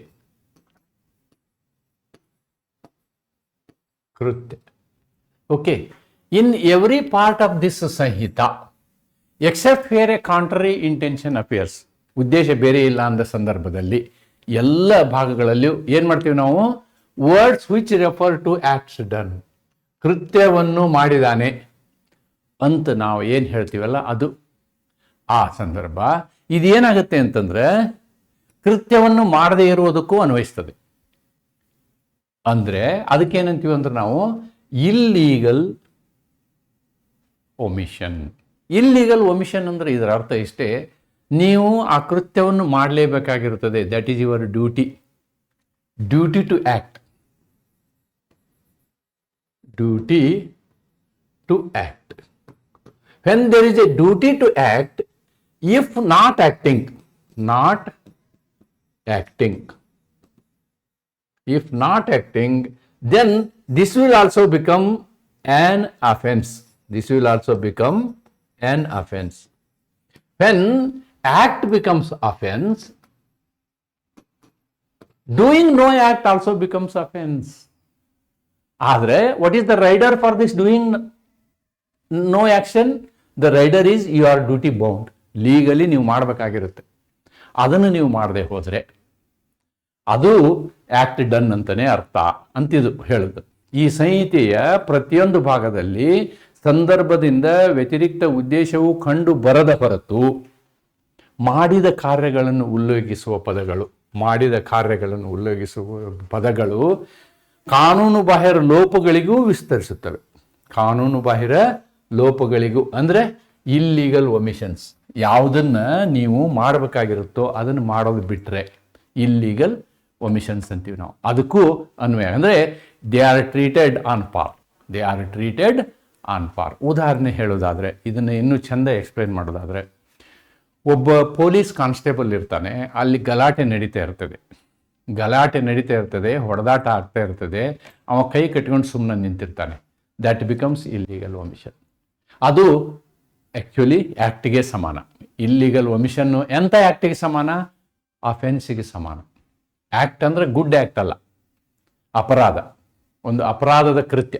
Okay, in every part of this Samhita except where a contrary intention appears, ಉದ್ದೇಶ ಬೇರೆ ಇಲ್ಲ ಅಂದ ಸಂದರ್ಭದಲ್ಲಿ ಎಲ್ಲ ಭಾಗಗಳಲ್ಲಿಯೂ ಏನು ಮಾಡ್ತೀವಿ ನಾವು? Words which refer to acts done, ಕೃತ್ಯವನ್ನು ಮಾಡಿದಾನೆ ಅಂತ ನಾವು ಏನು ಹೇಳ್ತೀವಲ್ಲ ಅದು ಆ ಸಂದರ್ಭ. ಇದೇನಾಗುತ್ತೆ ಅಂತಂದ್ರೆ ಕೃತ್ಯವನ್ನು ಮಾಡದೇ ಇರುವುದಕ್ಕೂ ಅನ್ವಯಿಸ್ತದೆ. ಅಂದರೆ ಅದಕ್ಕೇನಂತೀವಿ ಅಂದ್ರೆ ನಾವು ಇಲ್ಲೀಗಲ್ ಒಮಿಷನ್. ಇಲ್ಲೀಗಲ್ ಒಮಿಷನ್ ಅಂದರೆ ಇದರ ಅರ್ಥ ಇಷ್ಟೇ, ನೀವು ಆ ಕೃತ್ಯವನ್ನು ಮಾಡಲೇಬೇಕಾಗಿರುತ್ತದೆ. That is your duty, duty to act, duty to act. When there is a duty to act, if not acting, if not acting, then this will also become an offense. When act becomes offense, doing no act also becomes offense. Adre, what is the rider for this doing no action? The rider is you are duty bound. Legally ನೀವು ಮಾಡಬೇಕಾಗಿರುತ್ತೆ. ಅದನ್ನು ನೀವು ಮಾಡದೆ ಹೋದರೆ ಅದು act done ಅಂತಾನೆ ಅರ್ಥ ಅಂತಿದು ಹೇಳುದು. ಈ ಸಂಹಿತೆಯ ಪ್ರತಿಯೊಂದು ಭಾಗದಲ್ಲಿ ಸಂದರ್ಭದಿಂದ ವ್ಯತಿರಿಕ್ತ ಉದ್ದೇಶವು ಕಂಡು ಬರದ ಹೊರತು ಮಾಡಿದ ಕಾರ್ಯಗಳನ್ನು ಉಲ್ಲಂಘಿಸುವ ಪದಗಳು ಕಾನೂನು ಬಾಹಿರ ಲೋಪಗಳಿಗೂ ವಿಸ್ತರಿಸುತ್ತವೆ. ಕಾನೂನು ಬಾಹಿರ ಲೋಪಗಳಿಗೂ ಅಂದರೆ ಇಲ್ಲೀಗಲ್ ಒಮಿಷನ್ಸ್. ಯಾವುದನ್ನ ನೀವು ಮಾಡಬೇಕಾಗಿರುತ್ತೋ ಅದನ್ನು ಮಾಡೋದು ಬಿಟ್ಟರೆ ಇಲ್ಲೀಗಲ್ ಒಮಿಷನ್ಸ್ ಅಂತೀವಿ ನಾವು. ಅದಕ್ಕೂ ಅನ್ವಯ ಅಂದರೆ ದೇ ಆರ್ ಟ್ರೀಟೆಡ್ ಆನ್ ಪಾರ್. ಉದಾಹರಣೆ ಹೇಳೋದಾದರೆ, ಇದನ್ನು ಇನ್ನೂ ಚೆಂದ ಎಕ್ಸ್ಪ್ಲೈನ್ ಮಾಡೋದಾದರೆ, ಒಬ್ಬ ಪೊಲೀಸ್ ಕಾನ್ಸ್ಟೇಬಲ್ ಇರ್ತಾನೆ, ಅಲ್ಲಿ ಗಲಾಟೆ ನಡೀತಾ ಇರ್ತದೆ. ಗಲಾಟೆ ನಡೀತಾ ಇರ್ತದೆ, ಹೊಡೆದಾಟ ಆಗ್ತಾ ಇರ್ತದೆ, ಅವ ಕೈ ಕಟ್ಕೊಂಡು ಸುಮ್ಮನೆ ನಿಂತಿರ್ತಾನೆ. That becomes illegal omission. ಅದು ಆ್ಯಕ್ಚುಲಿ ಆ್ಯಕ್ಟಿಗೆ ಸಮಾನ. ಇಲ್ಲೀಗಲ್ ಒಮಿಷನ್ನು ಎಂಥ ಆ್ಯಕ್ಟಿಗೆ ಸಮಾನ? ಅಫೆನ್ಸಿಗೆ ಸಮಾನ. ಆ್ಯಕ್ಟ್ ಅಂದರೆ ಗುಡ್ ಆ್ಯಕ್ಟ್ ಅಲ್ಲ, ಅಪರಾಧ, ಒಂದು ಅಪರಾಧದ ಕೃತ್ಯ.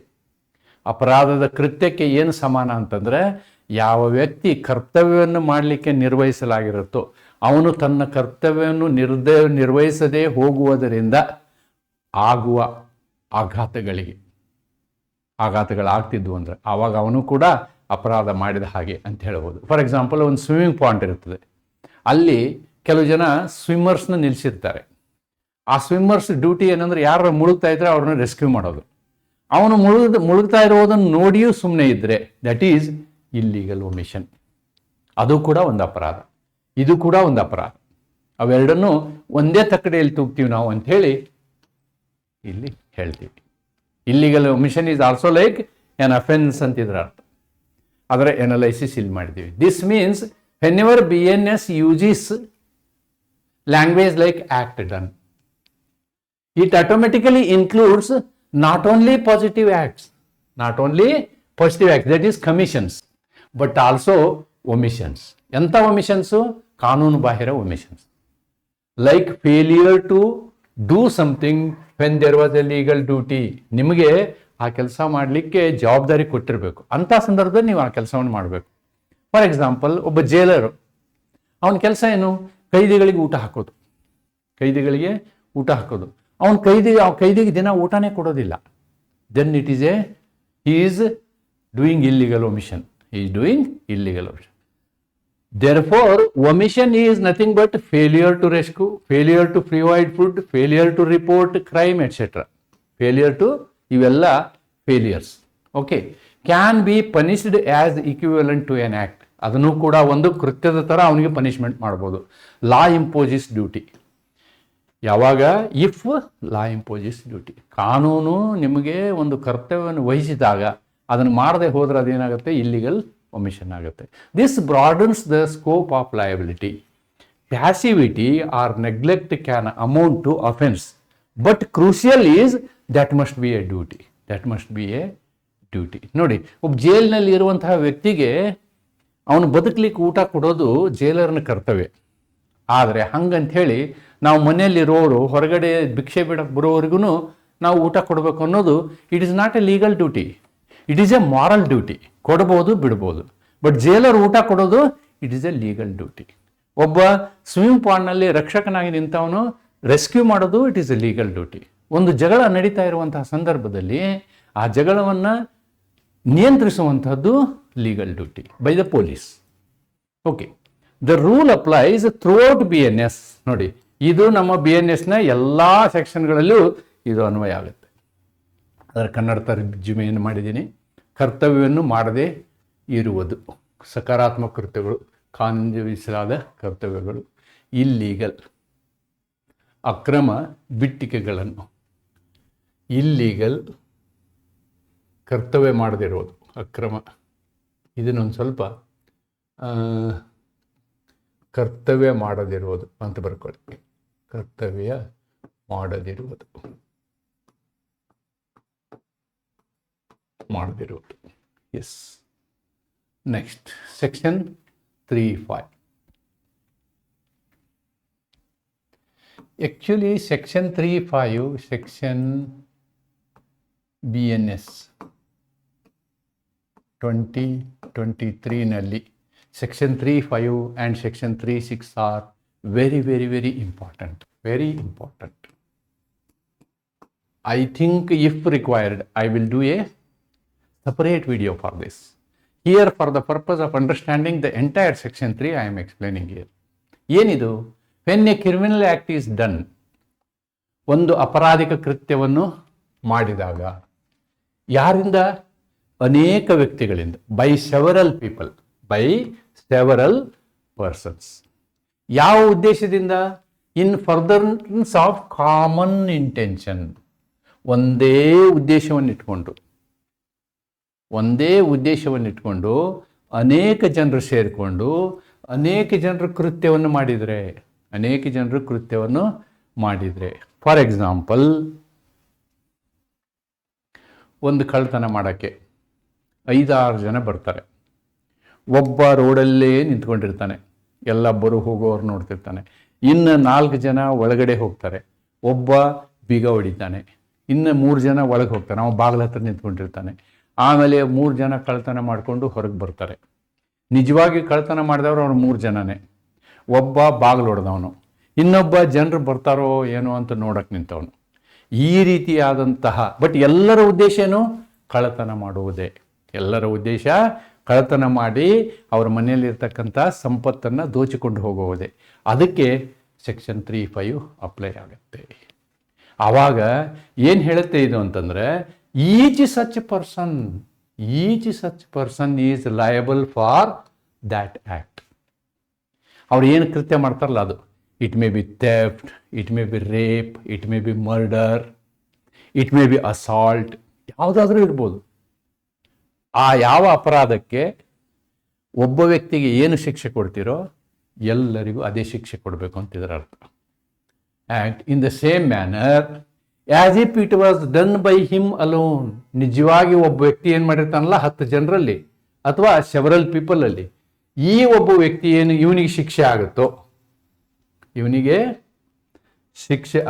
ಅಪರಾಧದ ಕೃತ್ಯಕ್ಕೆ ಏನು ಸಮಾನ ಅಂತಂದರೆ, ಯಾವ ವ್ಯಕ್ತಿ ಕರ್ತವ್ಯವನ್ನು ಮಾಡಲಿಕ್ಕೆ ನಿರ್ವಹಿಸಲಾಗಿರುತ್ತೋ ಅವನು ತನ್ನ ಕರ್ತವ್ಯವನ್ನು ನಿರ್ವಹಿಸದೇ ಹೋಗುವುದರಿಂದ ಆಗುವ ಆಘಾತಗಳಾಗ್ತಿದ್ವು ಅಂದರೆ ಆವಾಗ ಅವನು ಕೂಡ ಅಪರಾಧ ಮಾಡಿದ ಹಾಗೆ ಅಂತ ಹೇಳ್ಬೋದು. ಫಾರ್ ಎಕ್ಸಾಂಪಲ್, ಒಂದು ಸ್ವಿಮ್ಮಿಂಗ್ ಪಾಯಿಂಟ್ ಇರ್ತದೆ, ಅಲ್ಲಿ ಕೆಲವು ಜನ ಸ್ವಿಮ್ಮರ್ಸ್ನ ನಿಲ್ಲಿಸಿರ್ತಾರೆ. ಆ ಸ್ವಿಮ್ಮರ್ಸ್ ಡ್ಯೂಟಿ ಏನಂದ್ರೆ, ಯಾರು ಮುಳುಗ್ತಾ ಇದ್ರೆ ಅವ್ರನ್ನ ರೆಸ್ಕ್ಯೂ ಮಾಡೋದು. ಅವನು ಮುಳುಗ್ತಾ ಇರೋದನ್ನು ನೋಡಿಯೂ ಸುಮ್ಮನೆ ಇದ್ದರೆ ದಟ್ ಈಸ್ ಇಲ್ಲೀಗಲ್ ಒಮಿಷನ್. ಅದು ಕೂಡ ಒಂದು ಅಪರಾಧ, ಇದು ಕೂಡ ಒಂದು ಅಪರಾಧ. ಅವೆರಡನ್ನು ಒಂದೇ ತಕ್ಕಡಿಯಲ್ಲಿ ತೂಗ್ತೀವಿ ನಾವು ಅಂಥೇಳಿ ಇಲ್ಲಿ ಹೇಳ್ತೀವಿ. Illegal omission is also like an offence ಅಂತಿದ್ರ ಅರ್ಥ. ಅದರ ಎನಲೈಸಿಸ್ ಇಲ್ಲಿ ಮಾಡಿದ್ದೀವಿ. This means when ever BNS uses language like act done, it automatically includes not only positive acts, that is commissions, but also omissions. ಎಂಥ omissions? ಕಾನೂನು ಬಾಹಿರ omissions. Like failure to do something when there was a legal duty. ನಿಮಗೆ ಆ ಕೆಲಸ ಮಾಡಲಿಕ್ಕೆ ಜವಾಬ್ದಾರಿ ಕೊಟ್ಟಿರಬೇಕು, ಅಂಥ ಸಂದರ್ಭದಲ್ಲಿ ನೀವು ಆ ಕೆಲಸವನ್ನು ಮಾಡಬೇಕು. ಫಾರ್ ಎಕ್ಸಾಂಪಲ್, ಒಬ್ಬ ಜೈಲರು, ಅವನ ಕೆಲಸ ಏನು? ಕೈದಿಗಳಿಗೆ ಊಟ ಹಾಕೋದು. ಅವನ ಕೈದಿಗೆ ದಿನ ಊಟನೇ ಕೊಡೋದಿಲ್ಲ. Then it is he is doing illegal omission. Therefore, omission is nothing but failure to rescue, failure to provide food, failure to report crime, etc. ಇವೆಲ್ಲ failures. Okay. Can be punished as equivalent to an act. ಅದನ್ನು ಕೂಡ ಒಂದು ಕೃತ್ಯದ ಥರ ಅವನಿಗೆ punishment ಮಾಡ್ಬೋದು. Law imposes duty. ಯಾವಾಗ? If law imposes duty. ಕಾನೂನು ನಿಮಗೆ ಒಂದು ಕರ್ತವ್ಯವನ್ನು ವಹಿಸಿದಾಗ ಅದನ್ನು ಮಾಡದೆ ಹೋದ್ರೆ ಅದೇನಾಗುತ್ತೆ? ಇಲ್ಲಿಗಲ್ ಒಮಿಷನ್ ಆಗುತ್ತೆ. This broadens the scope of liability. Passivity or neglect can amount to offence, but crucial is that must be a duty. ನೋಡಿ, ಒಬ್ಬ ಜೈಲಿನಲ್ಲಿ ಇರುವಂತಹ ವ್ಯಕ್ತಿಗೆ ಅವನು ಬದುಕಲಿಕ್ಕೆ ಊಟ ಕೊಡೋದು ಜೈಲರ್ನ ಕರ್ತವ್ಯ. ಆದರೆ ಹಂಗಂಥೇಳಿ ನಾವು ಮನೆಯಲ್ಲಿರೋರು ಹೊರಗಡೆ ಭಿಕ್ಷೆ ಬಿಡಕ್ಕೆ ಬರೋವರೆಗೂ ನಾವು ಊಟ ಕೊಡಬೇಕು ಅನ್ನೋದು it is not a legal duty, it is a moral duty. ಕೊಡ್ಬೋದು, ಬಿಡ್ಬೋದು. ಬಟ್ ಜೈಲರ್ ಊಟ ಕೊಡೋದು it is a legal duty. ಒಬ್ಬ ಸ್ವಿಮ್ಮಿಂಗ್ ಪಾಂಡ್ನಲ್ಲಿ ರಕ್ಷಕನಾಗಿ ನಿಂತವನು ರೆಸ್ಕ್ಯೂ ಮಾಡೋದು it is a legal duty. ಒಂದು ಜಗಳ ನಡೀತಾ ಇರುವಂತಹ ಸಂದರ್ಭದಲ್ಲಿ ಆ ಜಗಳವನ್ನು ನಿಯಂತ್ರಿಸುವಂಥದ್ದು legal duty by the police. Okay, the rule applies throughout BNS. ನೋಡಿ, ಇದು ನಮ್ಮ BNSನ ಎಲ್ಲ ಸೆಕ್ಷನ್ಗಳಲ್ಲೂ ಇದು ಅನ್ವಯ ಆಗುತ್ತೆ. ಅದರ ಕನ್ನಡ ತರ್ಜುಮೆ ಏನು ಮಾಡಿದ್ದೀನಿ, ಕರ್ತವ್ಯವನ್ನು ಮಾಡದೇ ಇರುವುದು, ಸಕಾರಾತ್ಮಕ ಕೃತ್ಯಗಳು, ಕಾನೂನಿಸಲಾದ ಕರ್ತವ್ಯಗಳು, ಇಲ್ಲೀಗಲ್ ಅಕ್ರಮ ಬಿಟ್ಟಿಕೆಗಳನ್ನು, ಇಲ್ಲೀಗಲ್ ಕರ್ತವ್ಯ ಮಾಡದಿರೋದು, ಅಕ್ರಮ. ಇದನ್ನೊಂದು ಸ್ವಲ್ಪ ಕರ್ತವ್ಯ ಮಾಡದಿರುವುದು ಅಂತ ಬರ್ಕೊಳ್ಳಿ. ಕರ್ತವ್ಯ ಮಾಡದಿರುವುದು. Yes. Next section 3.5. Actually section 3.5 section BNS 2023ನಲ್ಲಿ section 3.5 and section 3.6 are very very very important. I think if required, I will do a separate video for this. Here, for the purpose of understanding the entire section 3, I am explaining here. ಏನಿದು? When a criminal act is done, ಒಂದು ಅಪರಾಧಿಕ ಕೃತ್ಯವನ್ನು ಮಾಡಿದಾಗ ಯಾರಿಂದ? ಅನೇಕ ವ್ಯಕ್ತಿಗಳಿಂದ. By several people, by several persons. ಯಾವ ಉದ್ದೇಶದಿಂದ? ಇನ್ ಫರ್ದರ್ನೆಸ್ of common intention. ಒಂದೇ ಉದ್ದೇಶವನ್ನು ಇಟ್ಕೊಂಡು ಅನೇಕ ಜನರು ಸೇರಿಕೊಂಡು ಅನೇಕ ಜನರು ಕೃತ್ಯವನ್ನು ಮಾಡಿದರೆ ಫಾರ್ ಎಕ್ಸಾಂಪಲ್, ಒಂದು ಕಳ್ಳತನ ಮಾಡೋಕ್ಕೆ 5-6 ಜನ ಬರ್ತಾರೆ. ಒಬ್ಬ ರೋಡಲ್ಲೇ ನಿಂತ್ಕೊಂಡಿರ್ತಾನೆ, ಎಲ್ಲ ಬರು ಹೋಗೋರು ನೋಡ್ತಿರ್ತಾನೆ. ಇನ್ನು 4 ಜನ ಒಳಗಡೆ ಹೋಗ್ತಾರೆ, ಒಬ್ಬ ಬೀಗ ಹೊಡಿತಾನೆ. ಇನ್ನು 3 ಜನ ಒಳಗೆ ಹೋಗ್ತಾನೆ, ಅವನು ಬಾಗಿಲ ಹತ್ರ ನಿಂತ್ಕೊಂಡಿರ್ತಾನೆ. ಆಮೇಲೆ 3 ಜನ ಕಳ್ಳತನ ಮಾಡಿಕೊಂಡು ಹೊರಗೆ ಬರ್ತಾರೆ. ನಿಜವಾಗಿ ಕಳ್ಳತನ ಮಾಡಿದವರು ಅವ್ರು 3 ಜನನೇ. ಒಬ್ಬ ಬಾಗಿಲು ಹೊಡೆದವನು, ಇನ್ನೊಬ್ಬ ಜನರು ಬರ್ತಾರೋ ಏನೋ ಅಂತ ನೋಡಕ್ಕೆ ನಿಂತವನು. ಈ ರೀತಿಯಾದಂತಹ, ಬಟ್ ಎಲ್ಲರ ಉದ್ದೇಶ ಏನು? ಕಳ್ಳತನ ಮಾಡುವುದೇ. ಎಲ್ಲರ ಉದ್ದೇಶ ಕಳ್ಳತನ ಮಾಡಿ ಅವ್ರ ಮನೆಯಲ್ಲಿರ್ತಕ್ಕಂಥ ಸಂಪತ್ತನ್ನು ದೋಚಿಕೊಂಡು ಹೋಗುವುದೇ. ಅದಕ್ಕೆ ಸೆಕ್ಷನ್ 3(5) ಅಪ್ಲೈ ಆಗುತ್ತೆ. ಆವಾಗ ಏನು ಹೇಳುತ್ತೆ ಇದು ಅಂತಂದರೆ, each such person is liable for that act. ಅವ್ರು ಏನು ಕೃತ್ಯ ಮಾಡ್ತಾರಲ್ಲ ಅದು. It may be theft, it may be rape, it may be murder, it may be assault, ಯಾವುದಾದ್ರೂ ಇರ್ಬೋದು. ಆ ಯಾವ ಅಪರಾಧಕ್ಕೆ ಒಬ್ಬ ವ್ಯಕ್ತಿಗೆ ಏನು ಶಿಕ್ಷೆ ಕೊಡ್ತೀರೋ ಎಲ್ಲರಿಗೂ ಅದೇ ಶಿಕ್ಷೆ ಕೊಡಬೇಕು ಅಂತಿದ್ರ ಅರ್ಥ. And in the same manner as if it was done by him alone. ನಿಜವಾಗಿ ಒಬ್ಬ ವ್ಯಕ್ತಿ ಏನು ಮಾಡಿರ್ತಾನಲ್ಲ 10 ಜನರಲ್ಲಿ ಅಥವಾ ಸೆವರಲ್ ಪೀಪಲಲ್ಲಿ, ಈ ಒಬ್ಬ ವ್ಯಕ್ತಿ ಏನು ಇವನಿಗೆ ಶಿಕ್ಷೆ ಆಗುತ್ತೋ, ಇವನಿಗೆ 10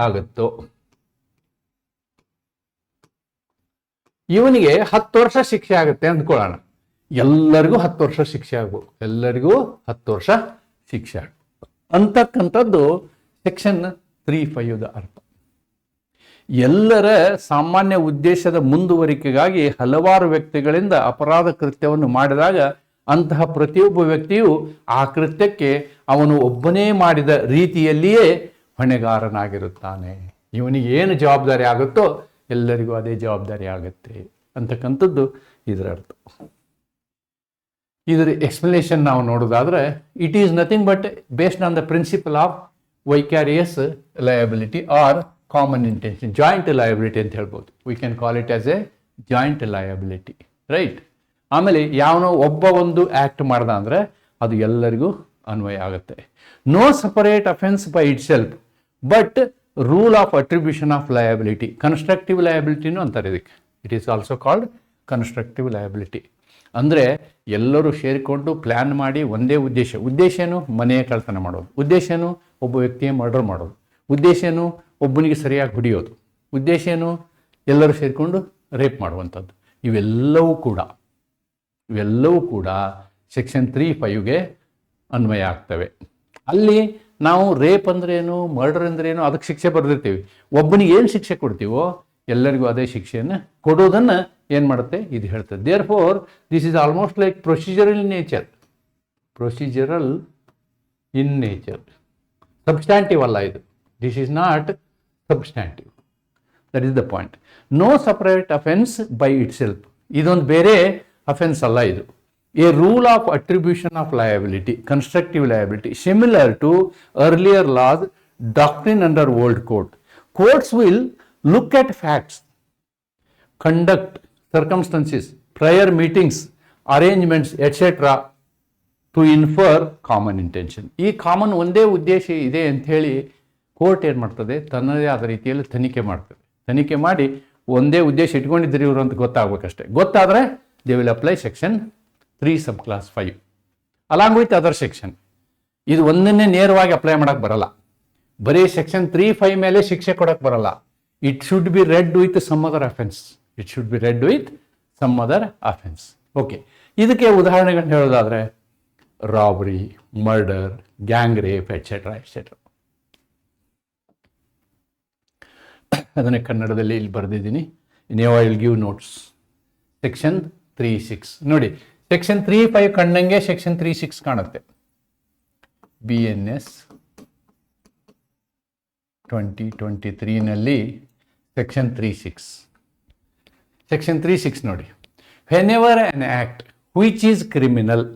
ವರ್ಷ ಶಿಕ್ಷೆ ಆಗುತ್ತೆ ಅಂದ್ಕೊಳ್ಳೋಣ. ಎಲ್ಲರಿಗೂ 10 ವರ್ಷ ಶಿಕ್ಷೆ ಆಗ್ಬೋದು, ಎಲ್ಲರಿಗೂ 10 ವರ್ಷ ಶಿಕ್ಷೆ ಆಗ್ಬೋದು ಅಂತಕ್ಕಂಥದ್ದು ಸೆಕ್ಷನ್ 3(5) ಅರ್ಥ. ಎಲ್ಲರ ಸಾಮಾನ್ಯ ಉದ್ದೇಶದ ಮುಂದುವರಿಕೆಗಾಗಿ ಹಲವಾರು ವ್ಯಕ್ತಿಗಳಿಂದ ಅಪರಾಧ ಕೃತ್ಯವನ್ನು ಮಾಡಿದಾಗ ಅಂತಹ ಪ್ರತಿಯೊಬ್ಬ ವ್ಯಕ್ತಿಯು ಆ ಕೃತ್ಯಕ್ಕೆ ಅವನು ಒಬ್ಬನೇ ಮಾಡಿದ ರೀತಿಯಲ್ಲಿಯೇ ಹೊಣೆಗಾರನಾಗಿರುತ್ತಾನೆ. ಇವನಿಗೆ ಏನು ಜವಾಬ್ದಾರಿ ಆಗುತ್ತೋ ಎಲ್ಲರಿಗೂ ಅದೇ ಜವಾಬ್ದಾರಿ ಆಗುತ್ತೆ ಅಂತಕ್ಕಂಥದ್ದು ಇದರ ಅರ್ಥ. ಇದರ ಎಕ್ಸ್ಪ್ಲನೇಷನ್ ನಾವು ನೋಡೋದಾದ್ರೆ, it is nothing but based on the principle of vicarious liability or common intention, joint liability ಅಂತ ಹೇಳ್ಬೋದು. We can call it as a joint liability, right. ಆಮೇಲೆ ಯಾವನೋ ಒಬ್ಬ ಒಂದು ಆ್ಯಕ್ಟ್ ಮಾಡ್ದ ಅಂದರೆ ಅದು ಎಲ್ಲರಿಗೂ ಅನ್ವಯ ಆಗುತ್ತೆ. No separate offence by itself but rule of attribution of liability, constructive ಲಯಬಿಲಿಟಿನೂ ಅಂತಾರೆ ಇದಕ್ಕೆ. It is also called constructive liability. ಅಂದರೆ ಎಲ್ಲರೂ ಸೇರಿಕೊಂಡು ಪ್ಲ್ಯಾನ್ ಮಾಡಿ ಒಂದೇ ಉದ್ದೇಶ ಏನು? ಮನೆಯ ಕಳ್ಳತನ ಮಾಡೋದು. ಉದ್ದೇಶ ಏನು? ಒಬ್ಬ ವ್ಯಕ್ತಿಯ ಮರ್ಡರ್ ಮಾಡೋದು. ಉದ್ದೇಶ ಏನು? ಒಬ್ಬನಿಗೆ ಸರಿಯಾಗಿ ಹೊಡೆಯೋದು. ಉದ್ದೇಶ ಏನು? ಎಲ್ಲರೂ ಸೇರಿಕೊಂಡು ರೇಪ್ ಮಾಡುವಂಥದ್ದು. ಇವೆಲ್ಲವೂ ಕೂಡ ಸೆಕ್ಷನ್ 3(5)ಗೆ ಅನ್ವಯ ಆಗ್ತವೆ. ಅಲ್ಲಿ ನಾವು ರೇಪ್ ಅಂದ್ರೇನು, ಮರ್ಡರ್ ಅಂದ್ರೇನು ಅದಕ್ಕೆ ಶಿಕ್ಷೆ ಬರೆದಿರ್ತೀವಿ. ಒಬ್ಬನಿಗೆ ಏನು ಶಿಕ್ಷೆ ಕೊಡ್ತೀವೋ ಎಲ್ಲರಿಗೂ ಅದೇ ಶಿಕ್ಷೆಯನ್ನು ಕೊಡೋದನ್ನು ಏನು ಮಾಡುತ್ತೆ ಇದು ಹೇಳ್ತದೆ. Therefore this is almost like procedural in nature, substantive ಅಲ್ಲ ಇದು. This is not substantive, that is the point. No separate offence by itself, ಇದೊಂದು ಬೇರೆ ಅಫೆನ್ಸ್ ಅಲ್ಲ ಇದು. A rule of attribution of liability, constructive liability, similar to earlier laws, doctrine under old code. Courts will look at facts, conduct, circumstances, prior meetings, arrangements, etc. to infer common intention. ಈ common ಒಂದೇ ಉದ್ದೇಶ ಇದೆ ಅಂತ ಹೇಳಿ court ಏನು ಮಾಡ್ತದೆ, ತನ್ನದೇ ಆದ ರೀತಿಯಲ್ಲಿ ತನಿಖೆ ಮಾಡ್ತದೆ. ತನಿಖೆ ಮಾಡಿ ಒಂದೇ ಉದ್ದೇಶ ಇಟ್ಕೊಂಡಿದ್ದರು ಇವರು ಅಂತ ಗೊತ್ತಾಗಬೇಕಷ್ಟೇ. ಗೊತ್ತಾದರೆ they will apply section 3 subclass 5 along with other section. ಇದು ಒಂದನ್ನೇ ನೇರವಾಗಿ ಅಪ್ಲೈ ಮಾಡಕ್ಕೆ ಬರಲ್ಲ. ಬರೀ ಸೆಕ್ಷನ್ 3(5) ಮೇಲೆ ಶಿಕ್ಷೆ ಕೊಡಕ್ಕೆ ಬರಲ್ಲ. It should be read with some other offence. Okay, ಇದಕ್ಕೆ ಉದಾಹರಣೆಗಳನ್ನ ಹೇಳೋದಾದರೆ robbery, murder, gang rape, etcetera. ಅದನ್ನೇ ಕನ್ನಡದಲ್ಲಿ ಇಲ್ಲಿ ಬರೆದಿದ್ದೀನಿ. ನೀವು I will give notes. Section 3(6) ನೋಡಿ, ಸೆಕ್ಷನ್ 3(5) ಕಂಡಂಗೆ ಸೆಕ್ಷನ್ 3(6) ಕಾಣುತ್ತೆ. BNS 2023ನಲ್ಲಿ ಸೆಕ್ಷನ್ 3(6) ನೋಡಿ. Whenever an act which is criminal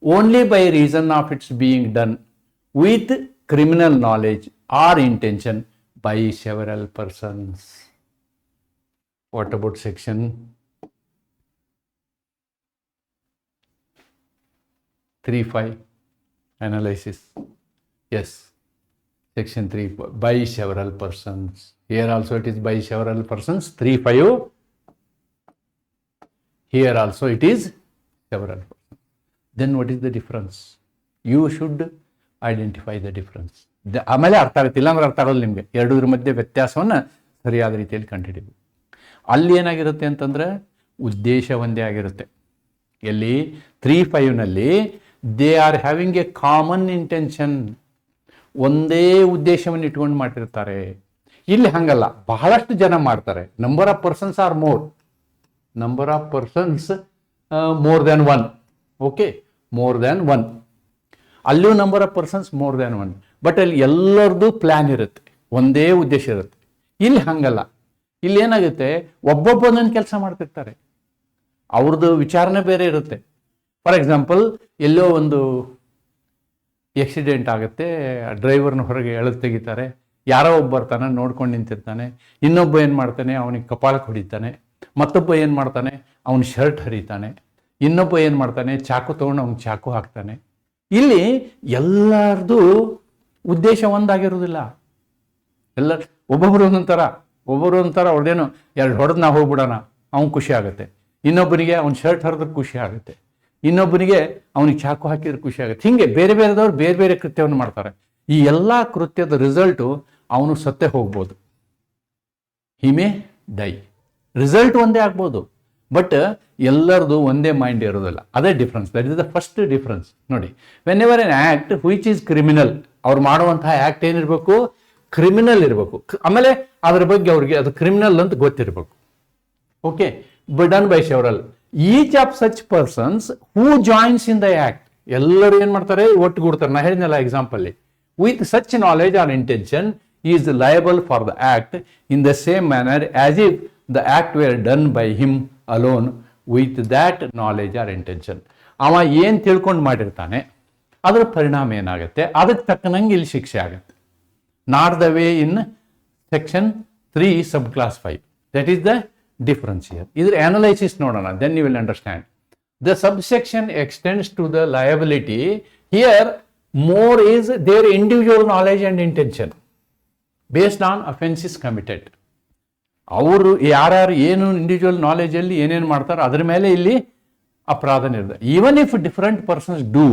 only by reason of its being done with criminal knowledge or intention by several persons. What about section 3(5) analysis? Yes, Section 3 by several persons. Here also it is by several persons. 3(5). Here also it is several persons. Then what is the difference? You should identify the difference. ಆಮೇಲೆ ಅರ್ಥ ಆಗುತ್ತೆ, ಇಲ್ಲಾಂದ್ರೆ ಅರ್ಥ ಆಗೋಲ್ಲ ನಿಮಗೆ. ಎರಡೂದ್ರ ಮಧ್ಯೆ ವ್ಯತ್ಯಾಸವನ್ನು ಸರಿಯಾದ ರೀತಿಯಲ್ಲಿ ಕಂಡುಹಿಡಿಯಬೇಕು. ಅಲ್ಲಿ ಏನಾಗಿರುತ್ತೆ ಅಂತಂದರೆ ಉದ್ದೇಶ ಒಂದೇ ಆಗಿರುತ್ತೆ. ಎಲ್ಲಿ 3(5)ನಲ್ಲಿ they are having a common intention, ಒಂದೇ ಉದ್ದೇಶವನ್ನು ಇಟ್ಕೊಂಡು ಮಾಡಿರ್ತಾರೆ. ಇಲ್ಲಿ ಹಂಗಲ್ಲ, ಬಹಳಷ್ಟು ಜನ ಮಾಡ್ತಾರೆ. Number of persons are more, number of persons more than one. Okay, more than one. ಅಲ್ಲಿಯೂ number of persons more than one. But ಅಲ್ಲಿ ಎಲ್ಲರದ್ದು ಪ್ಲ್ಯಾನ್ ಇರುತ್ತೆ, ಒಂದೇ ಉದ್ದೇಶ ಇರುತ್ತೆ. ಇಲ್ಲಿ ಹಂಗಲ್ಲ, ಇಲ್ಲಿ ಏನಾಗುತ್ತೆ, ಒಬ್ಬೊಬ್ಬೊಂದೊಂದು ಕೆಲಸ ಮಾಡ್ತಿರ್ತಾರೆ, ಅವ್ರದ್ದು ವಿಚಾರಣೆ ಬೇರೆ ಇರುತ್ತೆ. ಫಾರ್ ಎಕ್ಸಾಂಪಲ್, ಎಲ್ಲೋ ಒಂದು ಆಕ್ಸಿಡೆಂಟ್ ಆಗುತ್ತೆ, ಡ್ರೈವರ್ನ ಹೊರಗೆ ಎಳೆದು ತೆಗಿತಾರೆ, ಯಾರೋ ಒಬ್ಬ ಬರ್ತಾನೆ, ನೋಡ್ಕೊಂಡು ನಿಂತಿರ್ತಾನೆ. ಇನ್ನೊಬ್ಬ ಏನು ಮಾಡ್ತಾನೆ, ಅವನಿಗೆ ಕಪಾಳಕ್ಕೆ ಹೊಡಿತಾನೆ. ಮತ್ತೊಬ್ಬ ಏನು ಮಾಡ್ತಾನೆ, ಅವನ ಶರ್ಟ್ ಹರಿತಾನೆ. ಇನ್ನೊಬ್ಬ ಏನು ಮಾಡ್ತಾನೆ, ಚಾಕು ತೊಗೊಂಡು ಅವ್ನಿಗೆ ಚಾಕು ಹಾಕ್ತಾನೆ. ಇಲ್ಲಿ ಎಲ್ಲರದು ಉದ್ದೇಶ ಒಂದಾಗಿರೋದಿಲ್ಲ. ಎಲ್ಲ ಒಬ್ಬೊಬ್ಬರು ಒಂದೊಂಥರ ಅವ್ರದ್ದೇನು ಎರಡು ಹೊಡೆದು ನಾವು ಹೋಗ್ಬಿಡೋಣ, ಅವ್ನು ಖುಷಿ ಆಗುತ್ತೆ. ಇನ್ನೊಬ್ಬನಿಗೆ ಅವ್ನ ಶರ್ಟ್ ಹರಿದ್ರೆ ಖುಷಿ ಆಗುತ್ತೆ. ಇನ್ನೊಬ್ಬನಿಗೆ ಅವನಿಗೆ ಚಾಕು ಹಾಕಿದ್ರೆ ಖುಷಿ ಆಗುತ್ತೆ. ಹೀಗೆ ಬೇರೆ ಬೇರೆದವ್ರು ಬೇರೆ ಬೇರೆ ಕೃತ್ಯವನ್ನು ಮಾಡ್ತಾರೆ. ಈ ಎಲ್ಲ ಕೃತ್ಯದ ರಿಸಲ್ಟು ಅವನು ಸತ್ತೇ ಹೋಗ್ಬೋದು, ಹಿ ಮೇ ಡೈ. ರಿಸಲ್ಟ್ ಒಂದೇ ಆಗ್ಬೋದು, ಬಟ್ ಎಲ್ಲರದು ಒಂದೇ ಮೈಂಡ್ ಇರೋದಿಲ್ಲ. ಅದೇ difference. That is the first difference. ನೋಡಿ, when ever an act which is criminal, ಅವ್ರು ಮಾಡುವಂತಹ ಆ್ಯಕ್ಟ್ ಏನಿರಬೇಕು, ಕ್ರಿಮಿನಲ್ ಇರಬೇಕು. ಆಮೇಲೆ ಅದ್ರ ಬಗ್ಗೆ ಅವ್ರಿಗೆ ಅದು ಕ್ರಿಮಿನಲ್ ಅಂತ ಗೊತ್ತಿರಬೇಕು. Okay, but done by several. Each of such persons who joins in the act, ಎಲ್ಲರೂ ಏನು ಮಾಡ್ತಾರೆ, ಒಟ್ಟುಗೂಡ್ತಾರೆ. ನಾ ಹೇಳಿದ್ನಲ್ಲ ಎಕ್ಸಾಂಪಲ್ಲಿ, with such knowledge or intention is liable for the act in the same manner as if the act were done by him alone with that knowledge or intention. ಅವ ಏನು ತಿಳ್ಕೊಂಡು ಮಾಡಿರ್ತಾನೆ, ಅದರ ಪರಿಣಾಮ ಏನಾಗುತ್ತೆ, ಅದಕ್ಕೆ ತಕ್ಕನಂಗೆ ಇಲ್ಲಿ ಶಿಕ್ಷೆ ಆಗುತ್ತೆ. Not the way in section 3 sub class 5. That is the difference here. Either analysis ನೋಡೋಣ, then you will understand. The subsection extends to the liability. Here more is their individual knowledge and intention based on offenses committed. ಅವರು ಯಾರ್ಯಾರು ಏನು individual ನಾಲೆಜಲ್ಲಿ ಏನೇನು ಮಾಡ್ತಾರೋ ಅದ್ರ ಮೇಲೆ ಇಲ್ಲಿ ಅಪರಾಧ ನಿರ್ಧಾರ. Even if different persons do